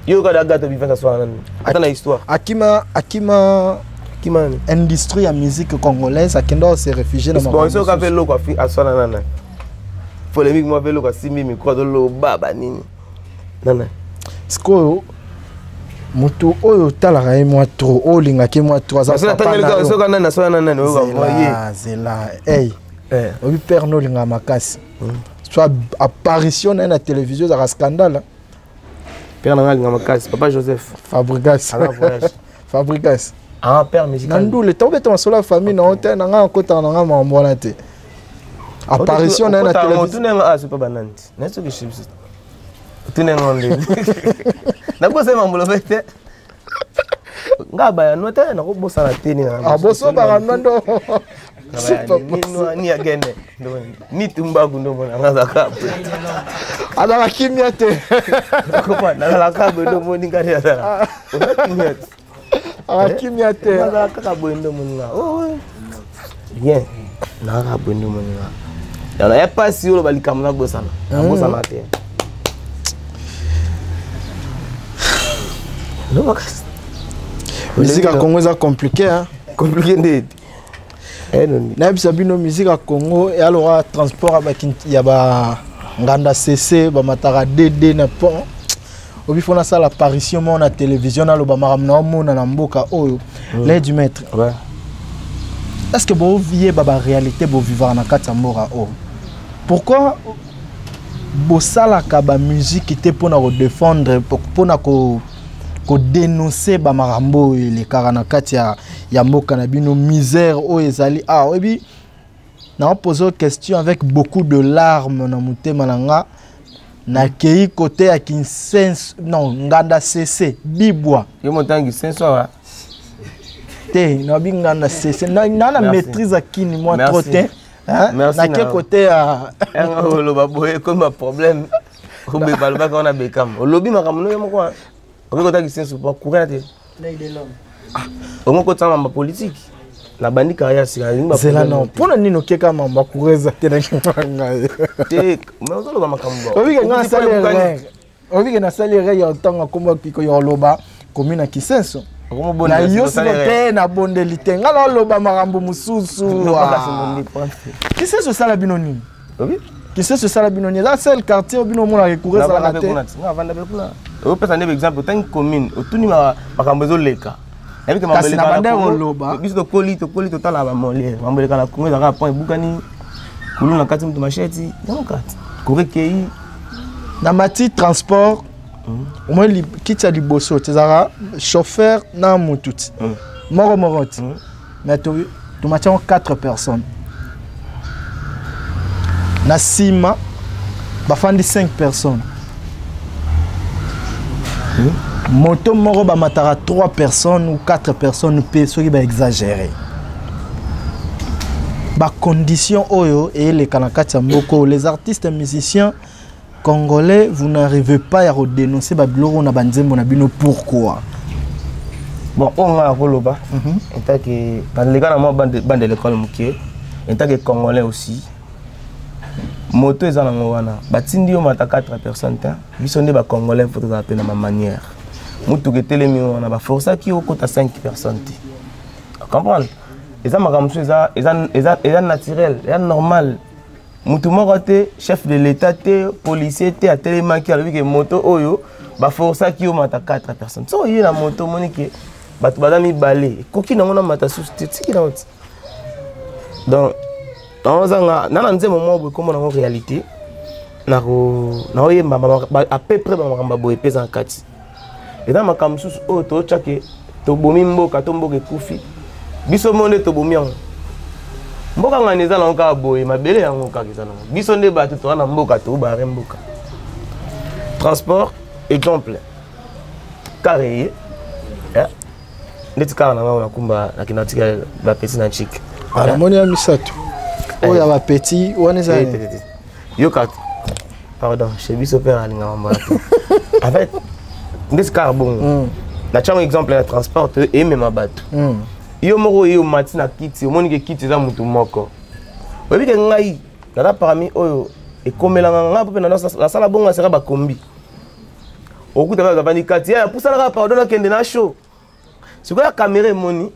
yo ka da Gâteau Bivins kasona nani ata na histoire akima industrie ya musique congolaise akenda se réfugier na makambo so ka fait loko asona nana polémique moi velo ka simi micro do lo baba nini nana sko mutu oyo talaka ye mwa trop oyo lingaki mwa trop aza papa soka nana soka nana oyo zela hey obi père no linga makasi soit apparition na télévision za scandale père na linga makasi papa Joseph Fabrigas ala voyage Fabrigas père musical nandule tobe to solo famille na hôtel na nga kota na nga mambola te apparition na télévision tunenga c'est pas bananti na ce que chips tunenga onde na ko sema mbolo bete ngaba ya nota na ko bosa na teni na boso ba ndo ni agende ni tumba gundo bona ngaza ka ala la kimia te ko pa na la ka bondo moni ngari ala kimia te ngaza ka bondo moni nga bien na ka bondo moni nga ya na pas si yo balika mona bosa na bosa na te non musique à Congo c'est compliqué hein compliqué ndé na bisa bino musique à Congo et alors transport ya ba nganda CC ba matara DD na pont obi fona ça l'apparition mon na télévision na lo ba maramna mona na mboka oyo l'aide du maître ouais est-ce que vous vivez ba réalité vous vivre na katamora o pourquoi bosala ka ba musique était pour na défendre pour na ko dénoncer ba marambo les karanakati ya mboka na bino misère o ezali ebi na poser question avec beaucoup de larmes na mutema nanga na kei côté ya Kinsenso non nganda CC bibwa yo motangi senso wa te na binganda CC na maîtrise akini moi trop te hein na quel côté ya lo baboye comme un problème ko be balba ka na bekam olobi makamuno yo moko on peut dire que c'est pour courir l'œil de l'homme on peut dire ma politique la bandi carrière c'est là non pour nous nous keka mamba courir za te na nganga te mais on doit makambo obi nga salaire obi nga salaire ya ntanga komba kiko ya loba commune à Kinsenso na yo te na bondeli te ngala loba makambo mususu Kinsenso sala bino nini obi Kinsenso sala bino nini là c'est le quartier bino mona recourir za la te na vanda bekuna au peut un exemple tant commune autour makambo zo leka et que mambele kana loba biso koli to tala ba mole mambele kana Congo za point bukani kuluna kati mtu macheti donc koreke na mati transport au moins kitsa liboso tezara chauffeur na mututi moroti mais tu matchons 4 personnes na sima bafandi 5 personnes moto moko ba matara 3 personnes ou 4 personnes pe soki ba exagérer ba condition oyo et les kanakati mboko les artistes et musiciens congolais vous n'arrivez pas à redénoncer ba biloko na banzembo na bino pourquoi bon on va koloba en tant que dans les gars moi bande de l'école mukie en tant que congolais aussi moto ezana ngwana batindi yo mata 4 personnes ta biso nde ba congolais faut ça appeler na ma manière mutu ke telemi wana ba força ki okota 5 personnes ti comprendre eza makamso eza naturel eza normal mutu moko te chef de l'état te policier te atelema ki alobi ke moto oyo ba força ki yo mata 4 personnes so yé na moto monike batu badami balé koki na ngona mata sous tiki na oti donc nana nzembo moko comme na réalité na oyemba à peu près ba boye pesa en kati et dans makambo sous o to chake to bomi mboka to mboka kufi biso monde to bomi yango mboka ngani eza na ka boye mabele yango ka kizana biso nde ba to na mboka to ba mboka transport exemple carré ndeti kala na ngona kumba na kinatika ba petit na chic ala moni ya misato oya ba petit wana za yo kat pardon chez biso père alinga mamba en fait ndeti kala bon un exemple de transport et même à battre. Yo moko yo mati na kiti, omoni ke kiti za mutu moko. Oyebi ke ngai, nana parmi oyo ekomelanga nga pe na sala bonga sera ba kombi. Okuta ba bani kati ya pusala ka pardon na kende na show. Siko ya caméra moni,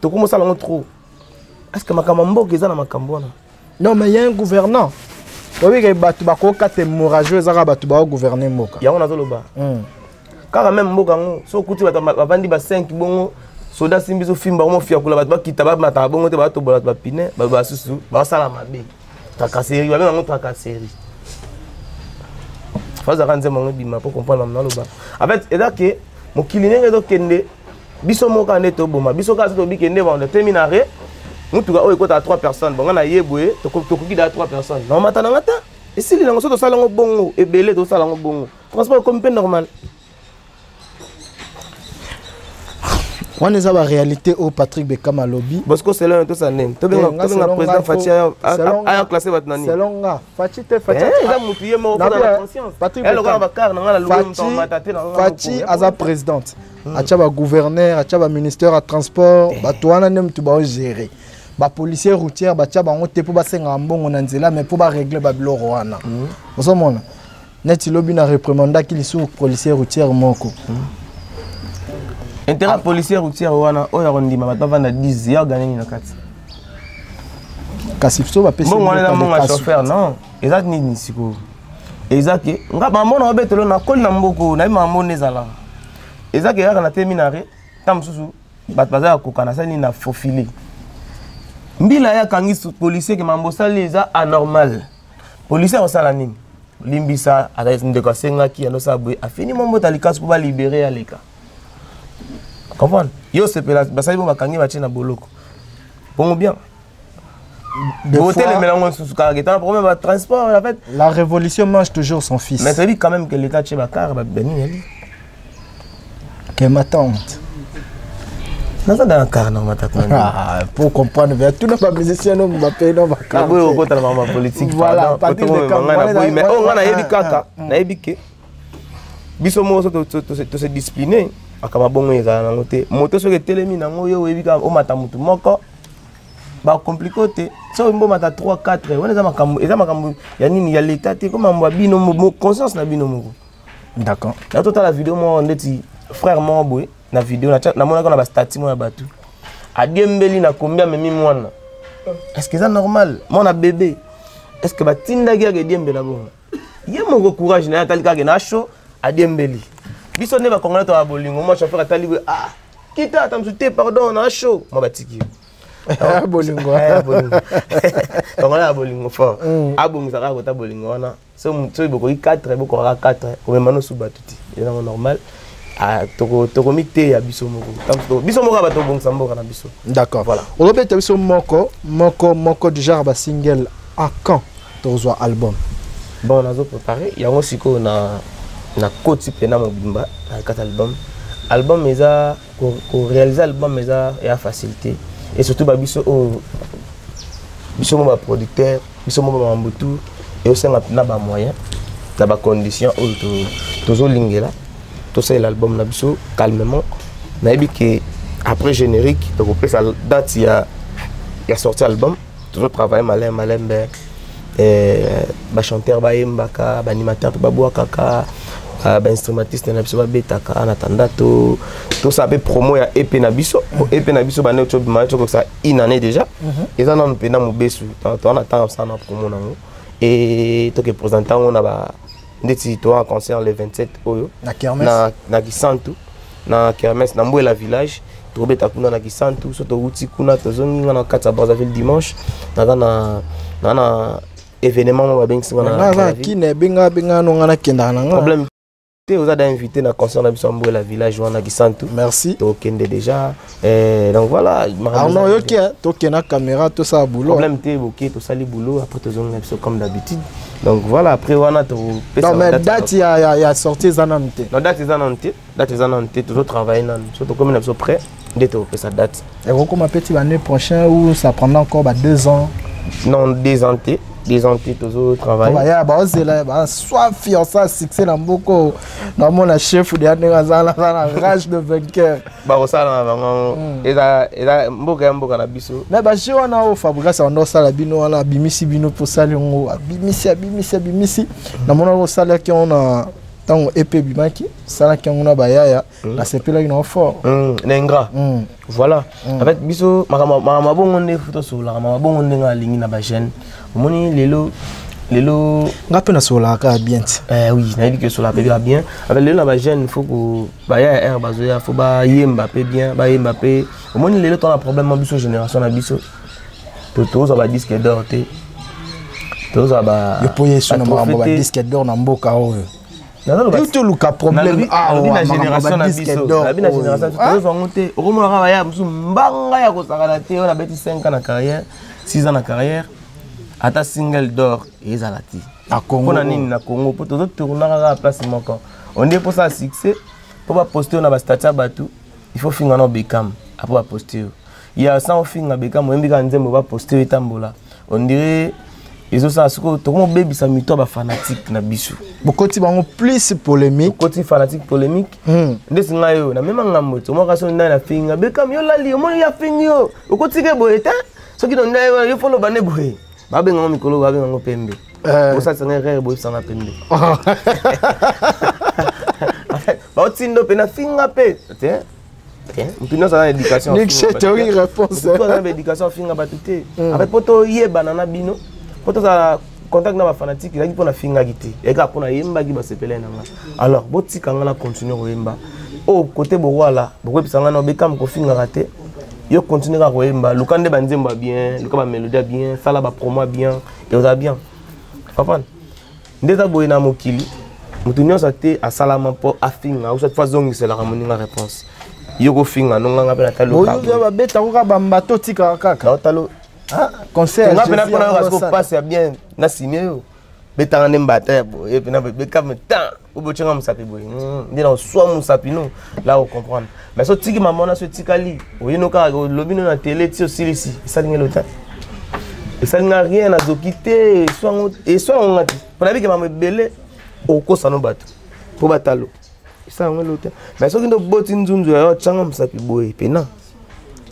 to ko mosala ngo trop. Est-ce que makambo mboka eza na makambo na? Non mais il y a un gouvernant. Oui que batu ba ko kate morageux za batu ba gouverner mboka. Ya ona zoloba. Car même mboka ngo so kuti ba bandi ba 5 bongo soda simbizo fimba mo fia kula batu ba kita ba mata bongo te ba to bola ba pine ba susu ba sala mabe. Takaseri ba ngo takaseri. Faza kanze mango bima pour comprendre na loba. En fait, et là que mon kilinenge do kende biso moka neto boma biso ka to bi kende ba on terminare. Nous tu as écouté à 3 personnes. Bon, on a yéboué, tu as à 3 personnes. Non, mais attends, et si les gens sont au salon bon, et belé au salon bon, transport comme peu normal. On est à la réalité au Patrick Bekam à lobby. Parce que c'est là tout ça nem. Tu as le président Fachi a classé votre nani. C'est long là. Fachi te Fachi. Là mon pied mort dans la conscience. Patrick Bekam. Fachi a sa présidente. A gouverneur, a ministère à transport, ba toana nem tu ba gérer. Ba policier routier ba tia ba ngote pour ba senga mbongo na nzela mais pour ba régler ba biloko wana. Osomona. Neti lobby na reprimanda ki lisu policier routier moko. Intérêt policier routier wana oya rondima ba vanda 10 ya gagner na kati. Kasi so ba pesa. Bon wana mon chauffeur non. Exact ni siko. Exact nga ba mona obetelo na koli na mboko na ma mona zala. Exact ya na terminare tam susu bat baza ko kana sani na faufilé. Mbila ya kangi policier ke mambosa leza anormal. Policier o sala nini? Limbisa ada ndeko senga ki ando sabwe afini mombo talikas pour ba libérer aleka. Comprendre? Yo c'est pela basali bo bakangi ba na boloko. Bon bien. Beauté les mélanges sous caractère problème ba transport en fait. La révolution mange toujours son fils. Mais c'est dit quand même que l'état chez Bakar ba beni ali. Que ma tante. Non ça dans un car non ma tante. Pour comprendre bien tout n'a pas musicien non Mbappé non Bakar. Boy au la maman politique. Voilà, pas de mais on a yebi kaka, na yebi ke. Biso mo so to se discipliner. Akama bongo ezala nango te moto soki etelemi nango yo oyebi kaka omata mutu moko bacomplikote so mbo mata 3 4 wana eza makambo ya nini ya leta te koma mbo bino conscience na bino moko. D'accord. Na totala vidéo mo ndeti frère mo boy na vidéo na monaka na ba statut mo ya batu adiembeli na combien memi mwana. Est-ce que c'est normal mon bébé? Est-ce que batinda ki adiembela bon ye moko courage na talika ke na show adiembeli. Biso ne va congolais to abolingo moi chauffeur atali ah kita atamsute pardon na show moi batiki abolingo congolais abolingo fort abongisa ka kota bolingo wana so boko 4 boko 4 ko memano su batuti eza normal a toko mite ya biso moko ba to bongisa mboka na biso. D'accord, voilà on robeta biso moko du genre ba single à quand tozwa album. Bon on a préparé yango siko na koti pena mobimba na kat album eza ko réaliser album eza ya facilité et surtout ba biso mo ba producteur biso mo ba mbutu et aussi na ba moyen na ba condition tozo lingela to c'est l'album na biso calmement na yebi que après générique donc après sa date ya sorti album toujours travailler malin ba chanteur ba yembaka ba animateur ba boa kaka ba instrumentiste na biso ba betaka en attendant to ça be promo ya EP na biso ba ne to bima to ça une année déjà et ça non pena mo besu to on attend ça na promo na et to que présentant on a ba ndeti to en concert le 27 oyo na kermesse na Kisantu na kermesse na Mbwela village to beta kuna na Kisantu so to uti kuna to zongi na katsa Brazzaville dimanche na événement mo ba bengisi wana ki ne benga no ngana kenda na problème vous avez invité na concert na biso Mbwela village wana Kisantu. Merci. To kende déjà donc voilà non yo ki to kena caméra to ça boulot problème te boké to sali boulot après to zonga biso comme d'habitude donc voilà après wana to non mais date ya sortie zanante non date zanante toujours travailler nan surtout comme na biso prêt ndete op sa date et comment petit l'année prochaine ou ça prendra encore 2 ans non 2 ans 2 ans toujours travailler. Soit fiancé succès dans beaucoup. Dans mon chef de la rage de vainqueur. Ça et mboka na biso. Mais je wana o Fabrice on doit sala bino wana bimisi bino pour saler on bimisi. Na mon salaire qui on a tant épée bimaki, salaire qui on a bayaya, la sepela une fort. Nengra. Voilà. En fait biso ma bongonde photo sur la ma bongonde nga lingi na ba jeune. Omoni lelo ngape na sur la ka bien. Oui, na dit que sur la pe bien. Avec lelo na ba jeune faut que ba ya air bazoya faut ba yemba pe bien, ba yemba pe. Omoni lelo ton problème biso génération na biso. Toto za ba disque d'or te. Toto za ba yo poye sur na ba disque d'or na mboka oyo. Tout le cas problème la génération na biso la génération tous monter romona ka ya musu mbanga ya ko sakana te on a beti 5 ans na carrière 6 ans na carrière ata single d'or ezalati à Congo pona nini na Congo pour tout tourner à place moko on est pour ça succès pour pas poster na ba statut batu il faut finga no Beckham après ba poster il y a ça on finga Beckham on mbika nzembo ba poster etambola on dirait ils ont ça tout comme baby ça mito ba fanatique na biso beaucoup ti bango plus polémique côté fanatique polémique ndesinga yo na même ngamoto mo ka so na finga Beckham yo lali yo mo ya finga yo okotike boyeta soki no ndayo yo follow bane boye ba benga ngo mikolo ba benga ngo pembe pour ça c'est un rêve boye ça na pembe ba otindo pe na finga pe tiens mpino ça na éducation Nick c'est une réponse pour na éducation finga batute avec poto yeba na bino poto ça contact na ba fanatique il a pour na finga gité et ka pour na yemba gi ba sepele na alors botika ngana continuer oyemba au côté bo wala bo pisanga na Beckham ko finga raté yo continuer à oyemba lukande ba nzemba bien luka ba mélodie bien sala ba promo bien et oza bien papa ndeza boye na mokili mutunyo sa te a salama po a finga ou cette fois zongi c'est la ramoninga réponse yo ko finga no nganga pe na talo ka yo ba beta ko ba mbato tika kaka talo conseil on a pena pour parce que passe bien na signé yo beta ngane mbata bo et puis na Beckham temps ou bochenga musapi boy ndina so musapi no là on comprendre mais so tiki maman na so tikali oyino ka lobino na télé ti aussi ici ça linga lota et ça n'a rien à zokité soit on a dit pour la vie que maman belé au ko sano bato pour batalo ça on lota mais so kindo boti nzunzu ya changa musapi boy pena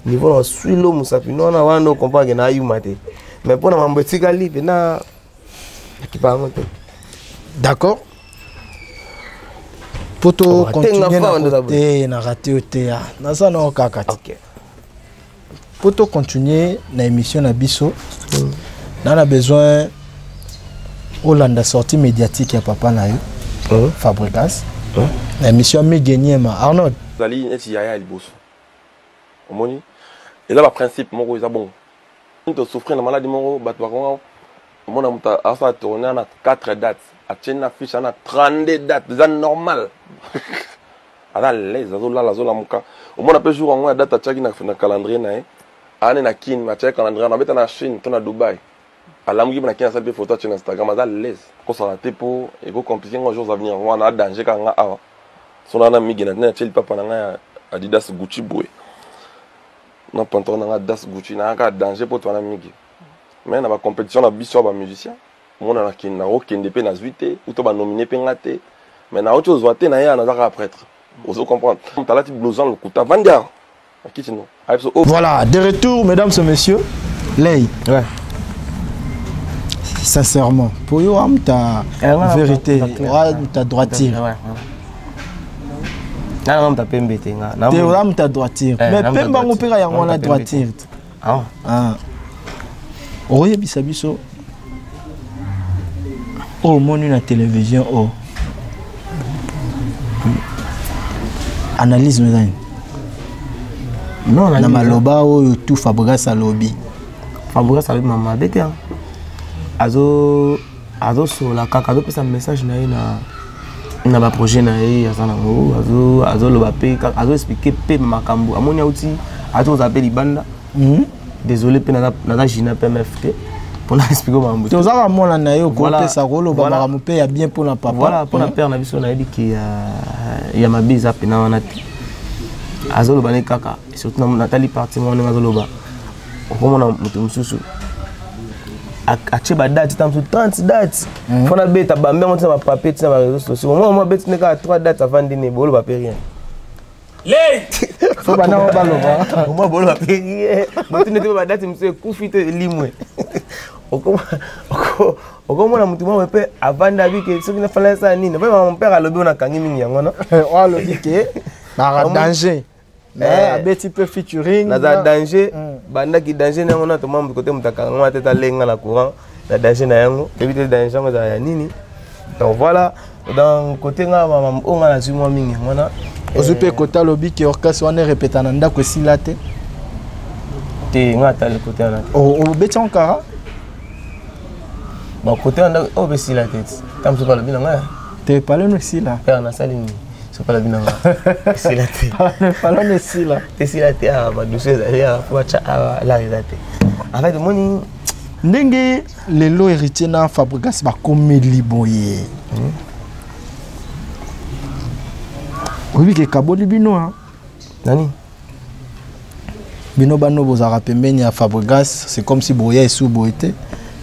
niveau na suilo musapi no na wano comprendre na yuma te mais pour na mambo tikali pena kipango te d'accord poto continuer na côté na raté te na ça no kaka OK poto continuer na émission na biso na na besoin Olanda sortie médiatique ya papa na yo Fabrice na émission mi gagner ma Arnold zali neti yaya liboso omoni et là le principe moko eza bon to souffrir na maladie moko bato bakonga mona muta asa tourner na 4 dates a tena fiche na 32 dates c'est normal ala les azola la muka omona pe jour ngo date tchaki na calendrier na ane na kin ma tchaki calendrier na beta na Chine to na Dubai ala muki na kin sa pe photo sur Instagram ala les ko ça la te pour et ko compliquer ngo jours à venir wana danger ka nga awa sona na migi na tcheli papa na nga Adidas Gucci boy na pantalon na Adidas Gucci na ka danger pour toi na migi mais na ba compétition na biso ba musicien mona na kin na okende pe na zuite ou to ba nominé pe ngate mais na autre chose waté na ya na za prêtre vous comprendre talati blouson le kuta vandia kitino voilà de retour mesdames et messieurs Lay ouais sincèrement pour yo am ta vérité ta droiture ouais na non ta pembe te nga na te am ta droiture mais pemba ngopera yango na droiture ah oye bisabiso oh moni na télévision oh analyse mezani non na maloba oyo tout Fabrice alobi mama bete azo sur la kaka azo pesa message na ye na ba projet na ye azana ngo azo loba pe azo expliquer pe makambo amoni auti azo zape libanda désolé pe na jina PMF te pour na expliquer makambo to zaka mona na yo ko pesa ko loba makambo pe ya bien pour na papa voilà pour na père na biso na yedi ki ya mabiza pe na wana azo loba ne kaka surtout na Nathalie parti mona azo loba okomona mutu mususu atie badate tam so 30 dates fona beta bambe on tina ba papier tina ba réseaux sociaux moi beta nika 3 dates avant dîner bolo ba pe rien Le faut bana baloba moi bolo ba pe rien moi tina te ba date monsieur kufite limwe okomona mutu mwa pe avant d'abi que ce qui ne fallait ça ni pas mon père a lobi on a kangi mingi yango no o lobi ke ba danger mais abeti peu featuring na danger banda ki danger nango na to mambo côté mutaka ngwa teta lenga la courant la danger na yango éviter danger ngo za ya nini donc voilà dans côté nga mama onga na zimo mingi ngona ozupe kota lobi ke orchestre wana répéta na ndako sila te nga ta le côté na o beti encore bon côté on o be sila tête tam so pas le bien nga te parler no sila père na salini so pas le bien nga sila te parler no sila te sila te a ba douceur ya pour cha la réalité en fait moni ndenge lelo héritier na Fabregas ba komeli boye obi ke kaboli bino ha nani bino bano bozara pembeni ya Fabregas c'est comme si boya esu boyete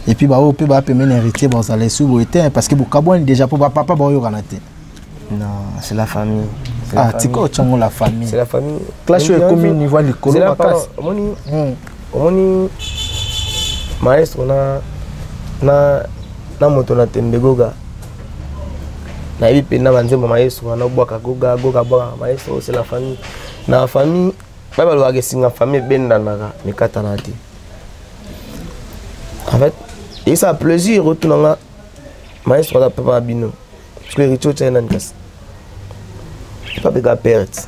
et puis ba o pe ba pembeni héritier bozala esu boyete parce que bokaboni déjà pour papa ba yo kanate non c'est la famille ah tiko chango la famille c'est la famille clash est comme niveau likolo makasi omoni maestro na moto na tembegoga na yebi pe na banzembo maestro na bwaka goga bwaka maestro c'est la famille na famille ba ba lo singa famille bendanaka mikata na te en fait et ça plaisir retourna maestro da papa bino parce que richo tena nkas pas bega perte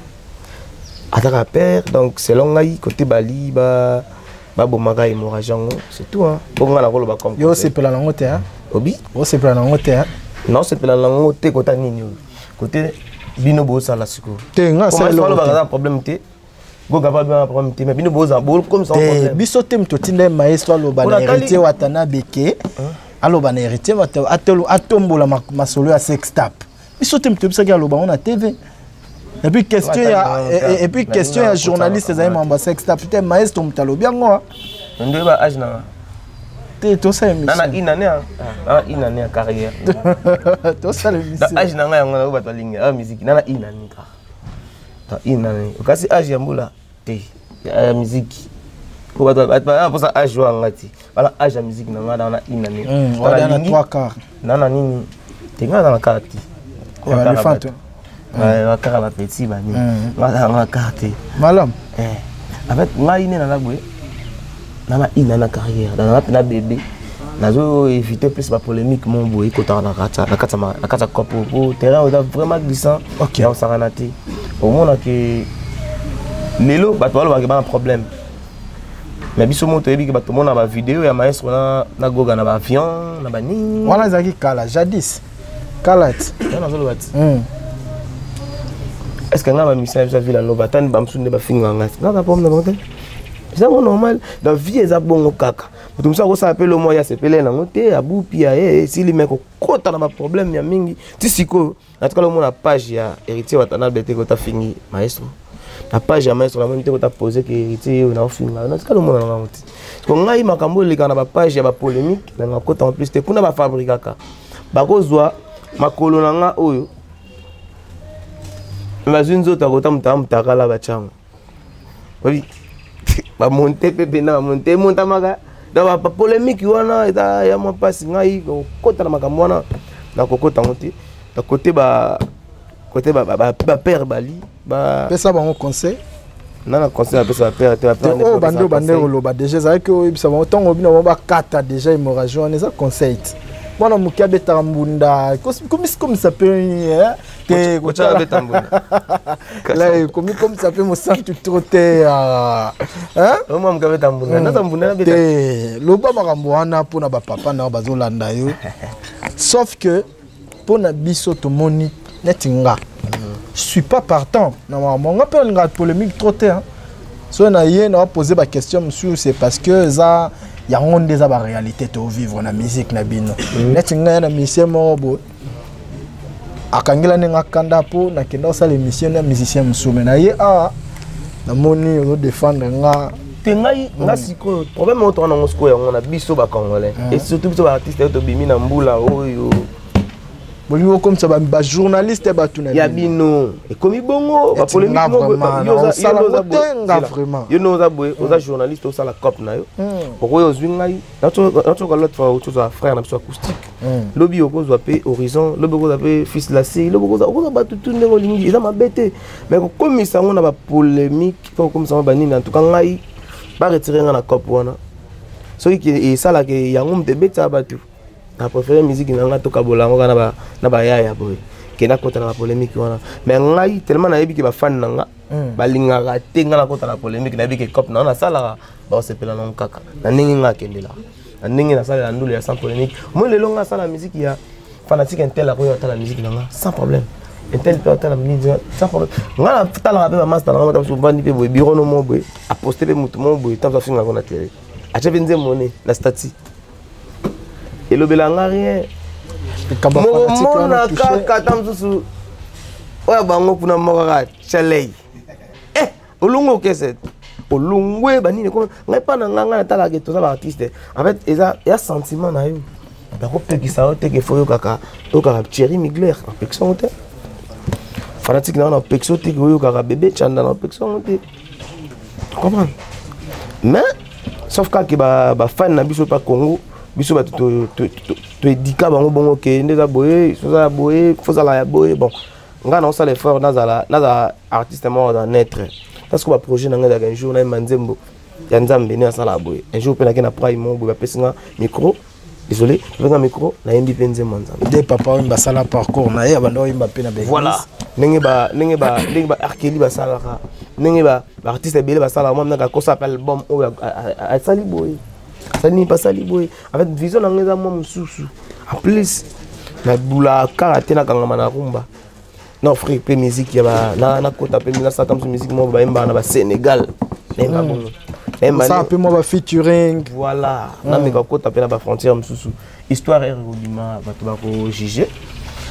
ataka perte donc selon ngai côté bali ba bomaka hémorragie c'est tout hein bonga na koloba comme yo c'est pela nango te hein obi o c'est pela nango te hein non c'est pela nango te côté nini côté bino bo sala siko te nga ça le ba problème te go gaba ba problème te mais bino bo za bo comme ça problème biso te mtotinde maestro loba na héritier watana beke aloba na héritier atombola masolo ya sextap biso te mtobisa ki aloba on a TV et puis question ya journaliste za mamba sextap te maestro mtalo biango ndo ba age na te to sa émission nana inane carrière to sa émission age na nga yango ba to linga musique nana inane ka ta inane kasi age ya mbula te ya musique ko ba pour ça age wa ngati bala age ya musique na nga nana inane wala na 3/4 nana nini te nga na kati ko ba fanto la carte la petite bani la carte malam en fait nga ine na labwe na ina na carrière na bébé nazo éviter plus la polémique mon boy kota na kata kopo pour terrain vraiment glissant OK on s'arrêter au moins que lelo ba to ba problème mais biso moto ebi ke ba to mona ba vidéo ya maestro na goga na ba avion na ba ni wana zaki kala jadis kalat na zo lo est-ce que nga ba mission ya ville no batani ba msunde ba finga ngati na ba pomna bonte c'est normal dans vie eza bongo kaka mutu msa ko sa appelle mo ya sepele na ngote abu pia si li meko kota na ba problème ya mingi tisiko na tukalo mo na page ya héritier watana bete ko ta fingi maestro na page ya maestro na mo ko ta poser que héritier na finga na tukalo mo na ngote ko ngai makambo le kana ba page ya ba polémique na ngakota en plus te kuna ba fabrikaka ba kozwa makolo na nga oyo mais une autre côté mutaka la bachango oui ba monter pepe na monter montamaka da ba polémique wana eza ya mo pasi ngai ko kota na makambo wana na kokota ngoti da côté ba père bali ba pesa bango conseil na conseil pesa père te ba bande oloba déjà ça que ça va autant obino ba kata déjà hémorragie on les a conseil Moi, je suis Tambunda. Comment ça peut Comment ça peut me sentir trop hein? Moi, je suis Tambunda. Loba maramboana pour na papa na bazolanda yo. Sauf que pour na biso to moni netinga. Je suis pas partant. Non, mon appel une polémique trop tard. Si on a eu posé la question, monsieur, c'est parce que ça. Il y a une des réalité de vivre dans la musique na bino. Netinga na musicien mobo. Akangela nenga kanda po na kenda sa les musiciens na musicien musome na ye a na moni yo défendre nga ngai nga siko problème on tourne en square on a biso ba congolais et surtout biso ba artiste to bimi na mbula oyo bolingo comme ça ba journaliste ba tuna ya bino et comme bongo ba polémique vraiment yo no za boy oza journaliste oza la cop na yo okoyo ozwi ngai nato ka l'autre fois autre chose frère na biso acoustique lobi okozwa pe horizon lobi okozwa pe fils la série lobi okozwa ba tout ndenge lingi eza mabete mais comme ça on a ba polémique comme ça ba nini en tout cas ngai ba retirer na cop wana soki ki ça la ke yango mtebeta ba tout na préféré musique nanga to kabolango na ba yaya boy kena kota na polémique wana mais ngai tellement na yebi ke ba fan nanga balingaka te nga na kota na polémique na yebi ke cop na sala ba sepela na kaka na ningi nga kendela na ningi na sala ndule ya sans polémique moi le longa sala musique ya fanatique intel la koyo la musique nanga sans problème intel peut la musique sans problème nga na tala ba master nanga ta so bandi pe boy biro no mo boy a poster pe mutu mo boy tant ça finga ko na télé a chevenze monnaie la statue et le belanga rien mona kaka tamsusu oya bango kuna mokaka chalei olungo kese olungwe banini ko ngai pa na nganga na tala ke to za artiste en fait eza ya sentiment na yo ba ko pekisa o te ke foyo kaka o kaka Thierry Mugler en pekson te fanatique na pekso te ko yo kaka bébé chanda na pekson te comprendre mais sauf que ba fan na biso pa Congo biso ba to édika bango bongo ke ndeza boye soza boye fozala ya boye bon nga na osala effort naza artiste mort dans naître parce que ba projet na nga un jour na manzembo ya nzambe ne asala boye un jour pe na kena prime mo boye ba pesinga micro désolé venga micro na yembi penze nzambe de papa imba sala parcours na ya bando imba pe na be voilà nenge ba arkeli ba sala ka nenge ba artiste bele ba sala mo na ka kosa album o a sali boye ça n'est pas ça liboé en fait vision na ngeza mo mususu en plus na bula karaté na kangama na rumba non frère pe musique ya ba na kota pe mina sa comme musique mo ba emba na ba Sénégal emba bon emba ça pe mo ba featuring voilà na me ka kota pe na ba frontière mususu histoire er robima ba to ba ko juger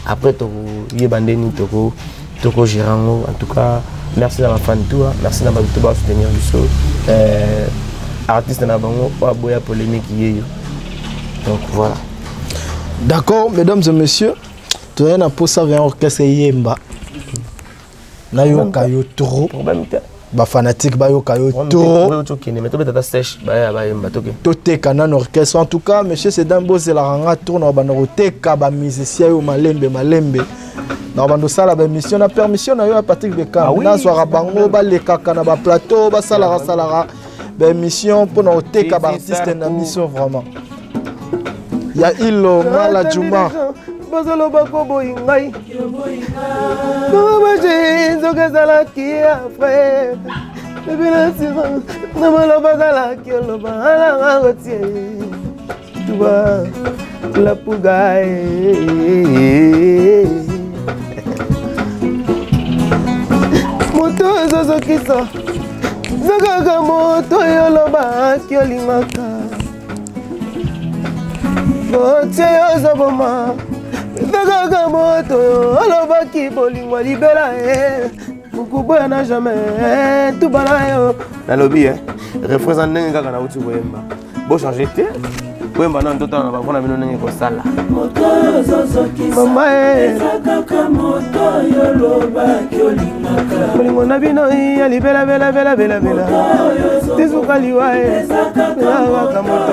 après to yebandeni to ko girango en tout cas merci à ma fan tout merci à ma to ba soutenir biso artiste na bango pas boya polémique yeyo donc voilà d'accord mesdames et messieurs tu es na posa vers orchestre yemba na yo kayo trop problème te ba fanatique ba yo kayo trop to kene mais to beta sèche ba yemba to ke to te kana orchestre en tout cas monsieur c'est dans boze la ranga tourne ba na roteka ba musicien yo malembe na bando sala ba mission na permission na yo à Patrick Bekam na soara bango ba le kaka na ba plateau ba salara ben mission pour nous teka ba artiste na mission vraiment ya ilo mala juma bazalo bako boingai baba jenzo kazala kia frère bebela siva na malo bazala kiolo bala ngatie tuba la pugai moto zozo kisa Zagaga moto yoloba kiolingaka Bote yozaboma Zagaga moto yoloba kibolingwa libera Mukuboya na jamais tout balayo Na lobby refrain ndenge kaka na uti boyemba Bo changer te boyemba na ndota na bafona bino ndenge ko sala Mama Zagaga moto yoloba kiolingaka Bolingo na bino ya libera bela Tizuka liwae Zagaga moto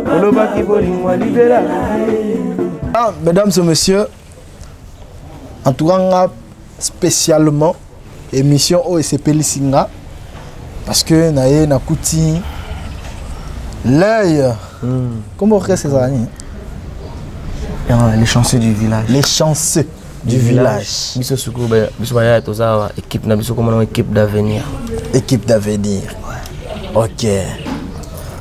yoloba kibolingwa libera mesdames et messieurs en tout cas spécialement émission OSP Lisinga parce que naye nakuti l'œil comment on ces années les chanceux du village les chanceux du village biso suku biso ya tozawa équipe na biso comme équipe d'avenir ok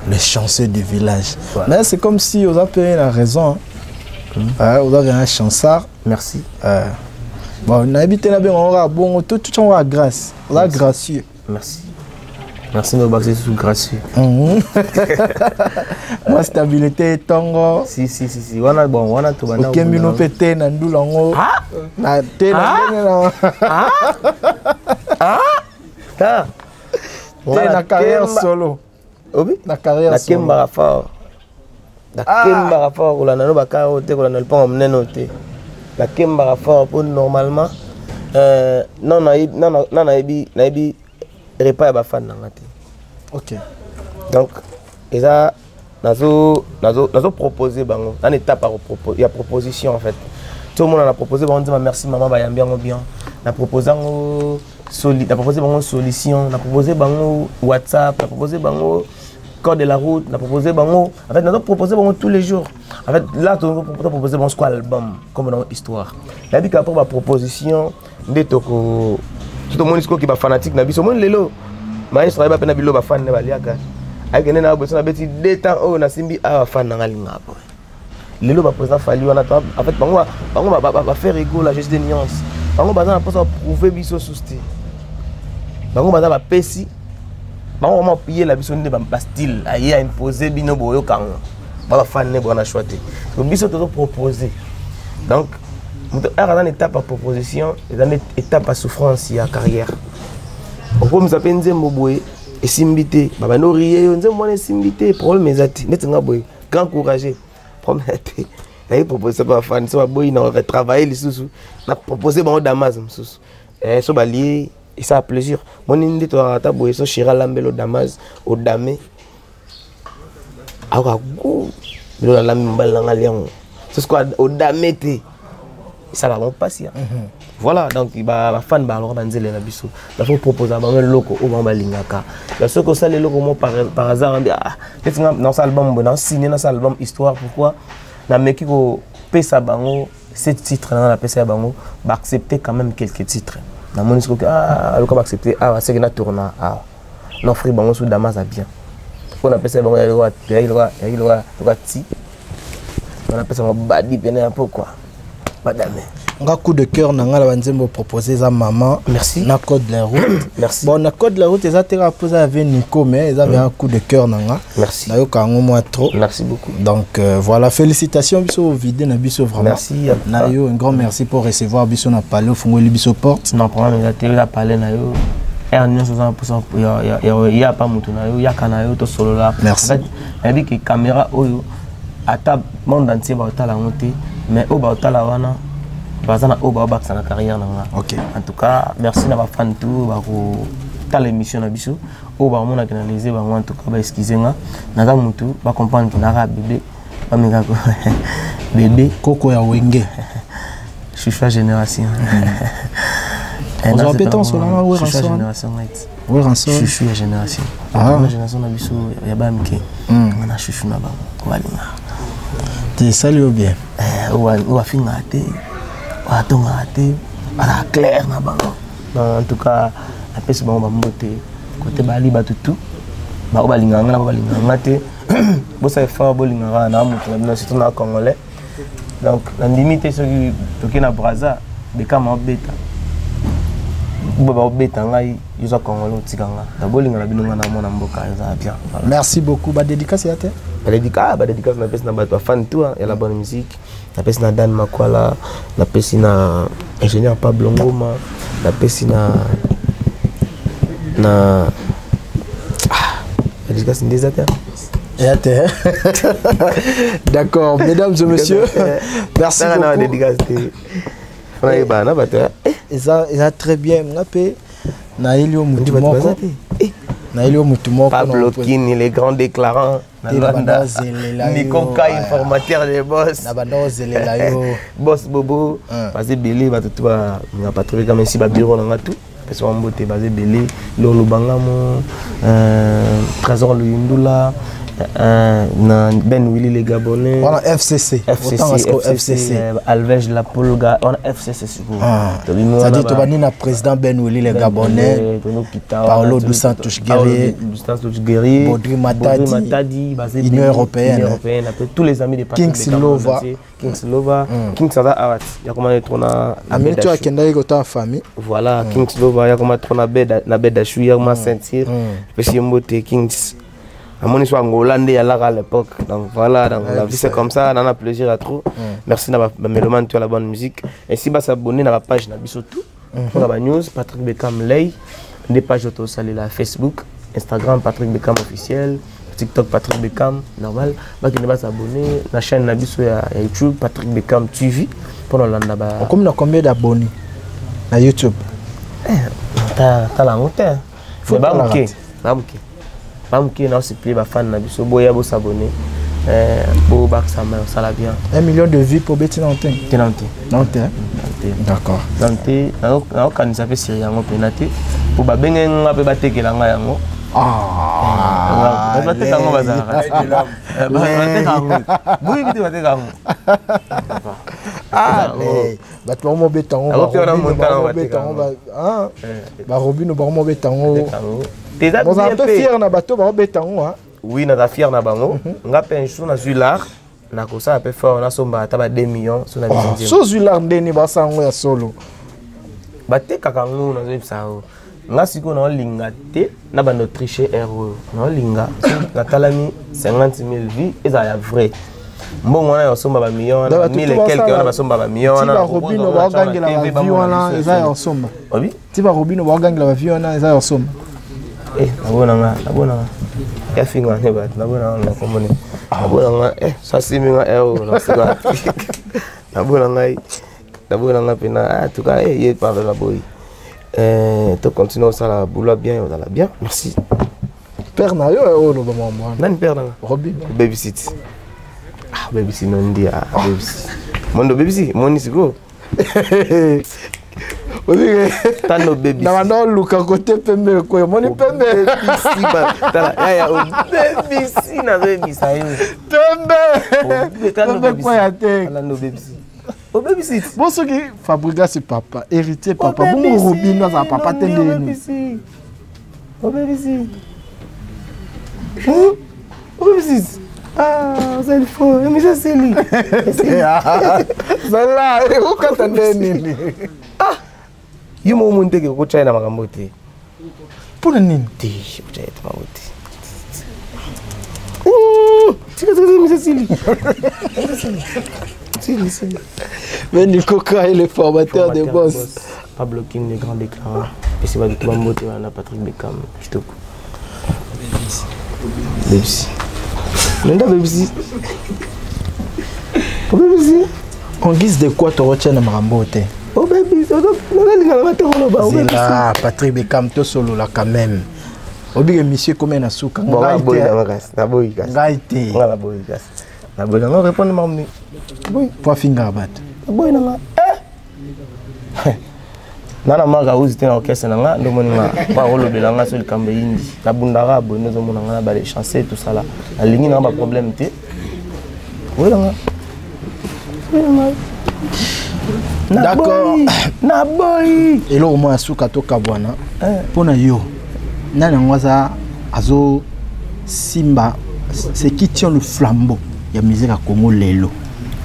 les chanceux du village mais c'est comme si on a payé la raison on a un chansard merci bon on a habité là bien on aura bon tout on a grâce on a gracieux merci de baser sous gracieux moi stabilité tongo si wana bon wana to bana OK mino pété na ndulango na té na carrière solo obi la carrière la kemba fort la kemba fort ko la nano baka ote ko la nalo pa mneno te la kemba fort pour normalement non naïbi repas ba fan na ngati. OK. Donc eza nazo proposer bango dans étape il y a proposition en fait. Tout le monde a proposé bango dit merci maman ba yambi ngo bien. Na proposé bango na proposé bango solution, na proposé bango WhatsApp, na proposé bango code de la route, na proposé bango en fait nazo proposer bango tous les jours. En fait là tu peux proposer bango quoi album comme dans histoire. La bi après ba proposition ndetoko tout le monde qui est fanatique na biso mon lelo maestro ba pena bilo ba fan ne baliaka avec nena na besoin beti détend o na simbi a fan na ngalinga po lelo ba président fali wana en fait bango ba faire rigolo la juste des nuances bango ba na pour prouver biso sousti bango ba ba pesi bango ma payer la biso ne ba style ayi a imposer bino boyo kango ba fan ne bona choisir donc biso to proposer donc dans une étape à proposition et dans une étape à souffrance et à carrière. On peut nous appeler Nzembo et Simbité. Baba no rier, Nzembo et Simbité. Problème est ati. Net nga boy. Grand courageux. Problème est. Il propose pas fan, ça boy na retravailler les sous. Na proposer bon Damas sous. So balier et ça a plaisir. Mon indi to ata boy so Chira Lambelo Damas au Damé. Awa go. Milo la mbal nga lion. C'est ce quoi au Damé té. Ça va passer. Voilà, donc il va fan ba alors banzele na biso. Il faut proposer ba loko o bamba lingaka. La ce que ça les loko mo par hasard dans cet album dans signé dans cet album histoire pourquoi na meki ko pesa bango ces titres dans la pesa bango ba accepter quand même quelques titres. Na moni ko le ko ba accepter c'est que na tourna non free bango sous Damas a bien. On a pesa bango il va ti. On a pesa bango badi bien pourquoi madame. Un coup de cœur, on a proposé à maman. Merci. Na code de la route. Merci. Bon, na code de la route, ils ont posé avec Nico, mais ils avaient un coup de cœur. Merci. Merci beaucoup. Donc voilà, félicitations Bisso Vidé na Bisso vraiment. Merci. Nayo, un grand merci pour recevoir Bisso na palais au Fongoli Bisso porte. Non, problème, la télé la palais nayo. Il y a pas mutu nayo, il y a kanayo to solo là. Merci. En fait, il y a des caméras oyo à ta monde entier ba ta la monter. Mais au bas la wana bazana au bas sa carrière nanga. OK. En tout cas, merci na ba fan tout ba ko ta l'émission na biso au bas mon analyser ba en tout cas ba excuser nga na ga mutu ba comprendre que na ga bébé ba mega ko bébé Koko ya Wenge. Chouchou génération. On a pété sur la ouais génération. Ouais rançon. Chouchou génération. La génération na biso ya ba mke. Na chouchou na ba ko balinga. Tu salues bien. Ou a fini à te, ou a ton à te, à la claire na bango. En tout cas, la peste bango ba mbote, côté bali ba tout, ba obalinganga na obalinganga te. Bo sa fa bolinganga na mutu na surtout na congolais. Donc la limite ce qui toki na Brazza, de kama beta. Ba beta ngai yuza congolais tikanga. Da bolinganga binonga na mona mboka za bien. Merci beaucoup. Ba dédicace à te. Ba dédicace na peste na ba fan tout, il y a la bonne musique. La peste na Dan Makwala, la peste na ingénieur Pablo Ngoma, la peste na la dédicace c'est des attaques. D'accord, mesdames et messieurs, merci beaucoup. Ça très bien. Nailio Moutumoko. Nailio Moutumoko. Pablo Kini, les grands déclarants. Nico Kai, informateur des boss. Boss Bobo. Basé Belé, on n'a pas trouvé comme ici, bureau dans tout. Parce qu'on a basé Belé, Lolo Bangamo, Trésor Luyundula. Ben Willy les Gabonais. On a FCC. FCC. Alvej la Polga. On a FCC sur vous. C'est-à-dire que tu vas dire président Ben Willy les Gabonais. Paolo dos Santos Guerrier. Baudry Matadi. Union Européenne. Tous les amis des partis. Kingslova. Kingslova Awat. Il y a comment être na. Amel tu as kendai kota famille. Voilà. Kingslova. Il y a comment être na Bedashu. Il y a comment sentir. Parce que Kings. À mon histoire hollandais à l'époque, donc voilà, donc la vie c'est comme ça, on a plaisir à trop. Merci d'avoir mélomane tu as la bonne musique. Et si vous s'abonner à la page na bisotou, on a la news Patrick Beckham Lay, des pages auto salut la Facebook, Instagram Patrick Beckham officiel, TikTok Patrick Beckham normal bakende ba s'abonner na chaîne na biso ya YouTube Patrick Beckham TV pour landa ba comme na combien d'abonnés na YouTube ta la monter faut ba mouké na supplie ba fan na biso boya bo s'abonner pour bak ça la bien 1 million de vues pour Betty Nantes d'accord Nantes na kanisa pe siri yango penate pour ba benga pe batekela nga yango oui, na fier na bango. Nga pe un jour na Zular, na kosa pe fort na somba taba 2 millions sur na bizinde. So Zular ndeni ba sango ya solo. Ba te kakangu na zo sao. Nga siko na linga te na bando tricher euro. Na linga na talami 50,000 vies eza ya vrai. Mbongo na yo somba ba millions, 1000 et quelques na ba somba ba millions na. Robino ba gangela ba vie wana eza ya somba. Obi? Tiba Robino ba gangela ba vie wana eza ya somba. Nabona ya finga ne ba nabona na komone. Nabona ça siminga na sika. Nabona pena en tout cas il parle la boy. Tu continues ça la boulot bien on la bien. Merci. Père na yo no ba mama. Nani père na? Robin babysit. Babysit non dia babysit. Mondo babysit, moni siko. Tano baby. Na wana luka côté pembe ko moni pembe. Ya baby si na baby sa yo. Pembe. Pembe ko ya te. Alando baby si. O baby si. Bon ce qui Fabriga c'est papa, héritier papa. Bon Robin na papa tende ni. O baby si. O baby si. Ah, c'est le faux. Mais ça c'est lui. Ça là, o katande ni. Ah. Yo mo monte ke ko China makambo te. Pona nini? Te, ko China makambo te. Mais Nico Ka est le formateur de boss. Pablo King, le grand déclarant. Et c'est pas du tout un mot, on a Patrick Beckham. Je te coupe. Baby. Nenda baby. Baby. En guise de quoi tu retiens le makambo te? Oh baby, là, Patrick Beckham, tout solo là quand même. Obi monsieur comme na souka. Na boy gas. Ngaite. Na boy gas. Na boy na répondre mamni. Boy, pas finger bat. Na boy na. Nana maga uzite na orchestre na ndo moni nga ba rolo belanga sur le kambe indi. Na bundara bo nous mona nga ba les chancer tout ça là. La ligne na ba problème te. Oui là. D'accord. Na boy. Et là au moins souka to kabwana. Pona yo. Nana ngwaza azo Simba, c'est qui tient le flambeau. Il y a musique à Congo lelo.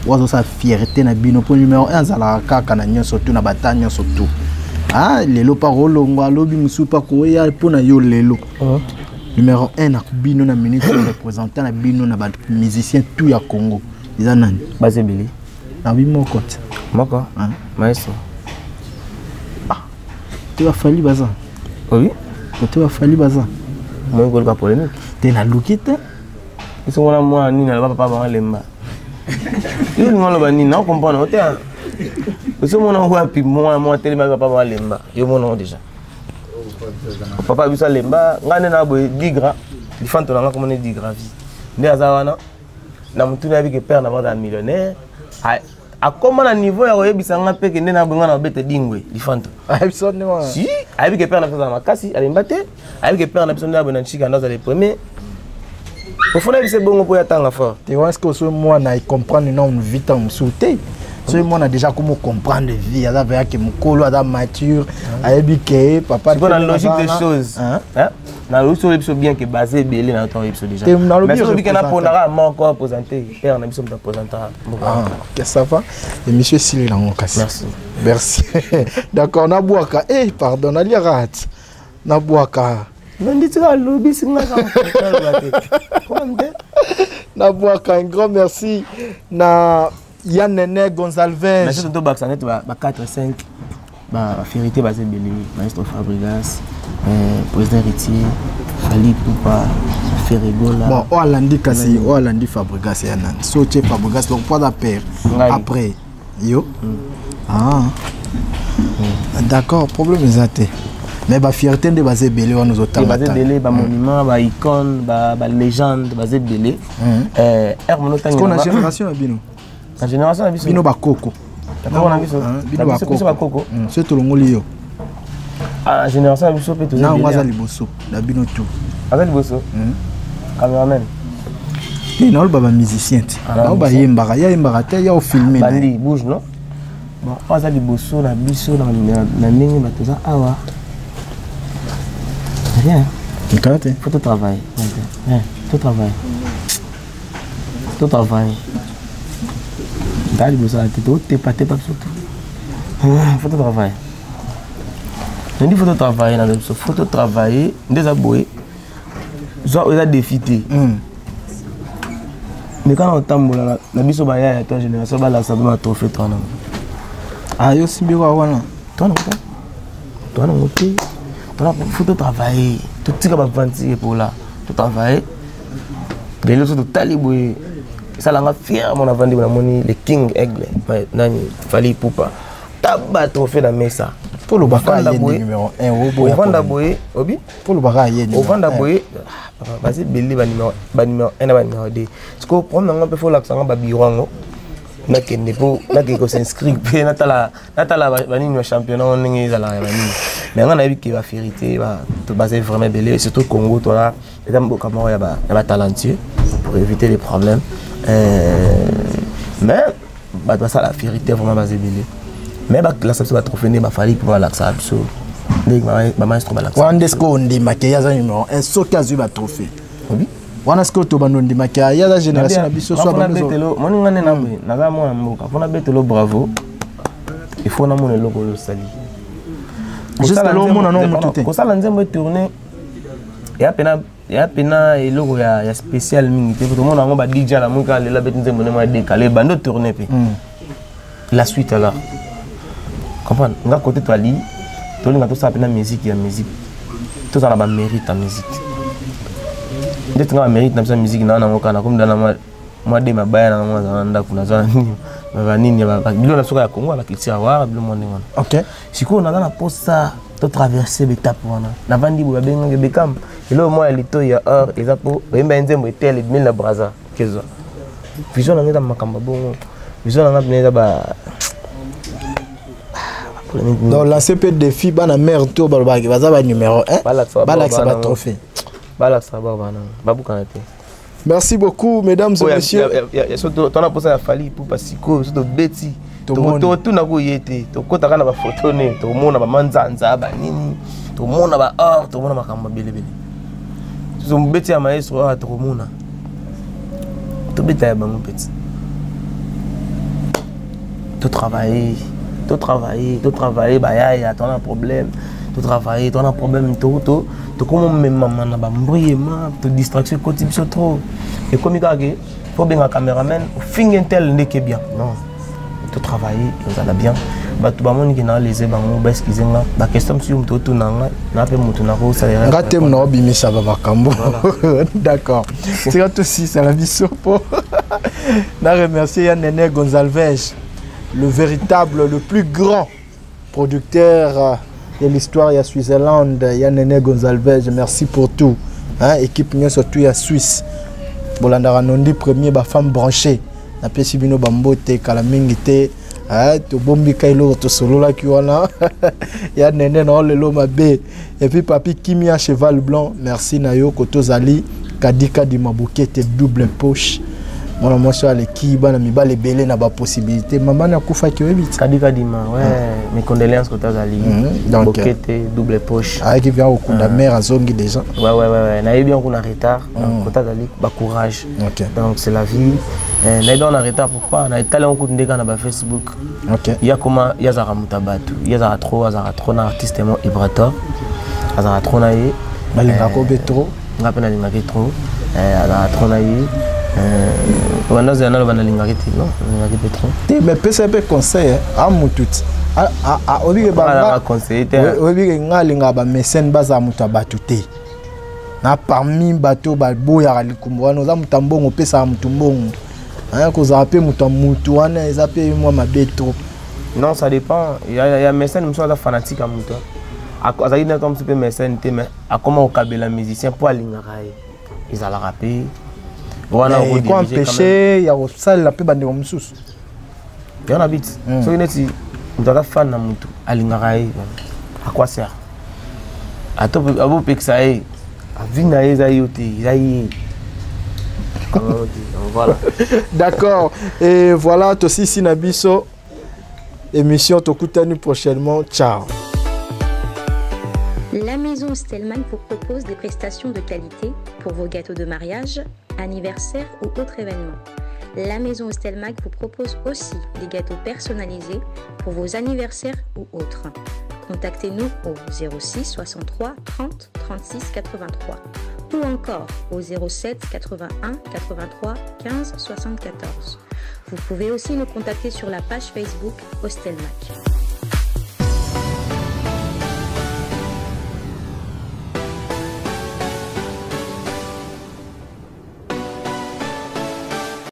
Wazo sa fierté na bino pour numéro 1 zala kaka na nyo surtout na batanya surtout. Ah lelo parolo ngwa lobi musupa ko ya pona yo lelo. Numéro 1 na bino na ministre représentant na bino na ba musicien tout ya Congo. Iza nani? Bazebeli. Na bimo kote. Moko. Maestro. Ah. Tu vas fallu baza. Oui. Tu vas fallu baza. Moi ko ka polémique. Te na lukite. Ils sont là moi ni na papa ba lemba. Ils ngolo ba ni na comprendre ote. Ils sont mon wapi moi tellement papa ba lemba. Yo mon déjà. Papa bisa lemba ngane na boy 10 gras. Di fanto na comme on 10 gras vie. Ndi azawana. Na mutuna abi ke père na ba millionnaire. A comment à niveau ya oyebisa nga pe ke ndena bonga na bete dingwe di fanto. Si, abi ke père na feza makasi alimbate. Abi ke père na biso ndaba na chika ndaza les premiers. Au fond, c'est bon pour y attendre fort. Tu vois, est-ce que ce moi, il comprend une vie en sauté? Ce moi, déjà comment comprendre la vie. Il y a que mon colo a mature, a ébiqué, papa. C'est la logique des choses. Dans le sol, il bien que basé belé dans ton épisode déjà. Mais si on dit qu'on a pour encore présenté, père, on a mis son présentant. Qu'est-ce que ça va? Et monsieur Sili là on casse. Merci. Merci. D'accord, na boaka. Eh, pardon, na lirat. Na boaka. Un grand merci na Yann Nene Gonzalves. Merci de tout ça net ba 4 5 ba vérité basé belé maestro Fabregas président Ritier Fali Poupa, Ferregola. Bon, on a l'andi Kassi, on a l'andi Fabregas et Anan. Sauté Fabregas, donc pas d'appel. Après, yo. Ah. D'accord, problème est mais la fierté de baser belé on nous autant baser belé ba monument ba icône ba légende baser belé est-ce qu'on a génération abino la génération abino bino ba koko on a biso bino ba koko c'est tout le monde yo ah génération abino peut tout na waza liboso na bino tout waza liboso cameraman et non ba musicien ba yemba ya yemba te ya au filmer bandi bouge non bon waza liboso na biso na ndenge bato za awa rien. Faut tout travailler. Tout travail. Tout travail. D'aller ça, t'es pas surtout. Faut tout travailler. Je dis faut tout travailler dans le faut tout travailler. Des aboués. Genre ils ont défité. Mais quand on tombe là, la biso baya ya toi génération bala ça va trophée toi non. Ah yo simbiro wana. Toi non. Toi non OK. Il faut tout travailler, tout ce qui va venir pour là, tout travailler. Les autres tout taliboué, ça l'a fier mon avant de monnaie le King Aigle, nani Fali Poupa. Tabat trophée dans mesa. Pour le baka numéro 1 au vanda boy, obi. Pour le baka au vanda boy, vas-y belli ba numéro 1 et ba numéro 2. Ce qu'on prend dans un peu faut l'accent ba birango. Na kende po na ke ko s'inscrire pe na tala bani no championnat on ngi za la bani mais on a vu que la vérité va te baser vraiment belé surtout Congo toi et dans Camaro il y a talentueux pour éviter les problèmes mais bah ça la vérité vraiment basé belé mais bah la ça va trop finir bah fallait pour l'accès absolu les bah maestro bah l'accès quand est-ce qu'on dit maquillage numéro 1 ce cas du trophée oui wana sko to banondi makia ya la génération na biso so banozo moni ngane na mbe naza mwana mboka fona betelo bravo il faut na mona loko lo sali juste lo mona no mutute ko sala nzembo tourner ya pena eloko ya spécial mingi te to mona ngo ba DJ la muka lela bet nzembo ne ma décaler bando tourner pe la suite alors comprendre nga côté to ali to linga to sa pena musique ya musique to ça la ba mérite en musique ndeti nga mérite na musique na ngokana comme dans moi de mabaya na ngwa nda kuna zana nini ba nini ba bilo na soka ya Congo ba kilisi awara bilo monde ngona OK siko na na posa to traverser l'étape wana na vandi bo benga bekam elo moi lito ya or ezapo yemba nzembo etel mil na braza kezo vision na ngeta makamba bongo vision na ngapneza ba dans la CP défi bana mère to balbaki baza ba numéro 1 balaksa ba trophée. Merci beaucoup, mesdames et messieurs. Tu as posé à Fali pour passer surtout Betty. Tu as yete, tu as na ba photo ne, tu mona ba manzanza ba nini, tu mona ba or, tu mona makamba belebele. Tu Betty ya maestro a tu mona. Tu Betty ya bango petit. Tu travailler, bah ya tu as un problème. Tu travailles, tu as un problème, tu comment même maman na ba mbrouillement, tu distraction côté trop. Et comme il faut bien un caméraman, finger tel n'est que bien. Non. Tu travailles, ça va bien. Bah tu vas mon qui na les bango bas qui zenga, ba question sur tu nanga, na pe mutu na ko ça ira. Ngatem na obimi ça va kambo. D'accord. C'est tout aussi ça la vie sur po. Na remercier Yann Nene Gonzalez, le véritable, le plus grand producteur de l'histoire de Switzerland, Yann Nene Gonzalez, merci pour tout. Hein, équipe nous surtout à Suisse. Bolandara Nondi premier ba femme branchée. Na pesi bino bambote kala mingite. Ah, to bombi kailo to solo la kiwana. Yann Nene na lelo mabe. Et puis papi Kimia cheval blanc, merci Nayo Kotozali, Kadika di Mabukete double poche. Mon moi sur l'équipe na mi ba les belé na ba possibilité. Maman na kufa ki webit. Kadika di ma ouais, mes condoléances Kotozali. Donc Bukete double poche. Ah qui vient au coup de mer à zongi déjà. Ouais, na bien qu'on a retard. Kotozali ba courage. Donc c'est la vie. Na bien on a retard pourquoi? Na étalé on coup ndeka na ba Facebook. OK. Il y a comment il y a Zara Mutabatu. Il y a Zara trop na artiste mo Ibrator. Zara trop na yi. Balinga ko betro. Ngapena linga ketro. Zara trop na yi. On a zéro dans la ligne arrêtée, non? Mais PCP conseil à Moutouti. Obi ke ba conseil te. Obi ke ngalinga ba mécène baza Mutabatu te. na parmi bato baboyaka likumbu wana oza moto mbongo opesaka moto mbongo kozala mpe moto mutu wana eza mpe mwa mabe trop. Non, ça dépend. Il y a médecin qui sont fanatiques à Mouton. À Zaïna, comme tu peux médecin, mais à comment au Kabila musicien pour aller ils allaient rapper. Et quoi empêcher, il y a ça la paix bande comme sous. Il y en a vite. So il est un fan de Mouton. Aller à quoi sert? À toi, à vous pexaï, à vinaï zaïoté, zaï. Voilà. D'accord. Et voilà, toi aussi Sinabiso. Émission Tokutani prochainement. Ciao. La maison Stelmach vous propose des prestations de qualité pour vos gâteaux de mariage, anniversaire ou autres événements. La maison Stelmach vous propose aussi des gâteaux personnalisés pour vos anniversaires ou autres. Contactez-nous au 06 63 30 36 83 ou encore au 07 81 83 15 74. Vous pouvez aussi nous contacter sur la page Facebook Stelmach.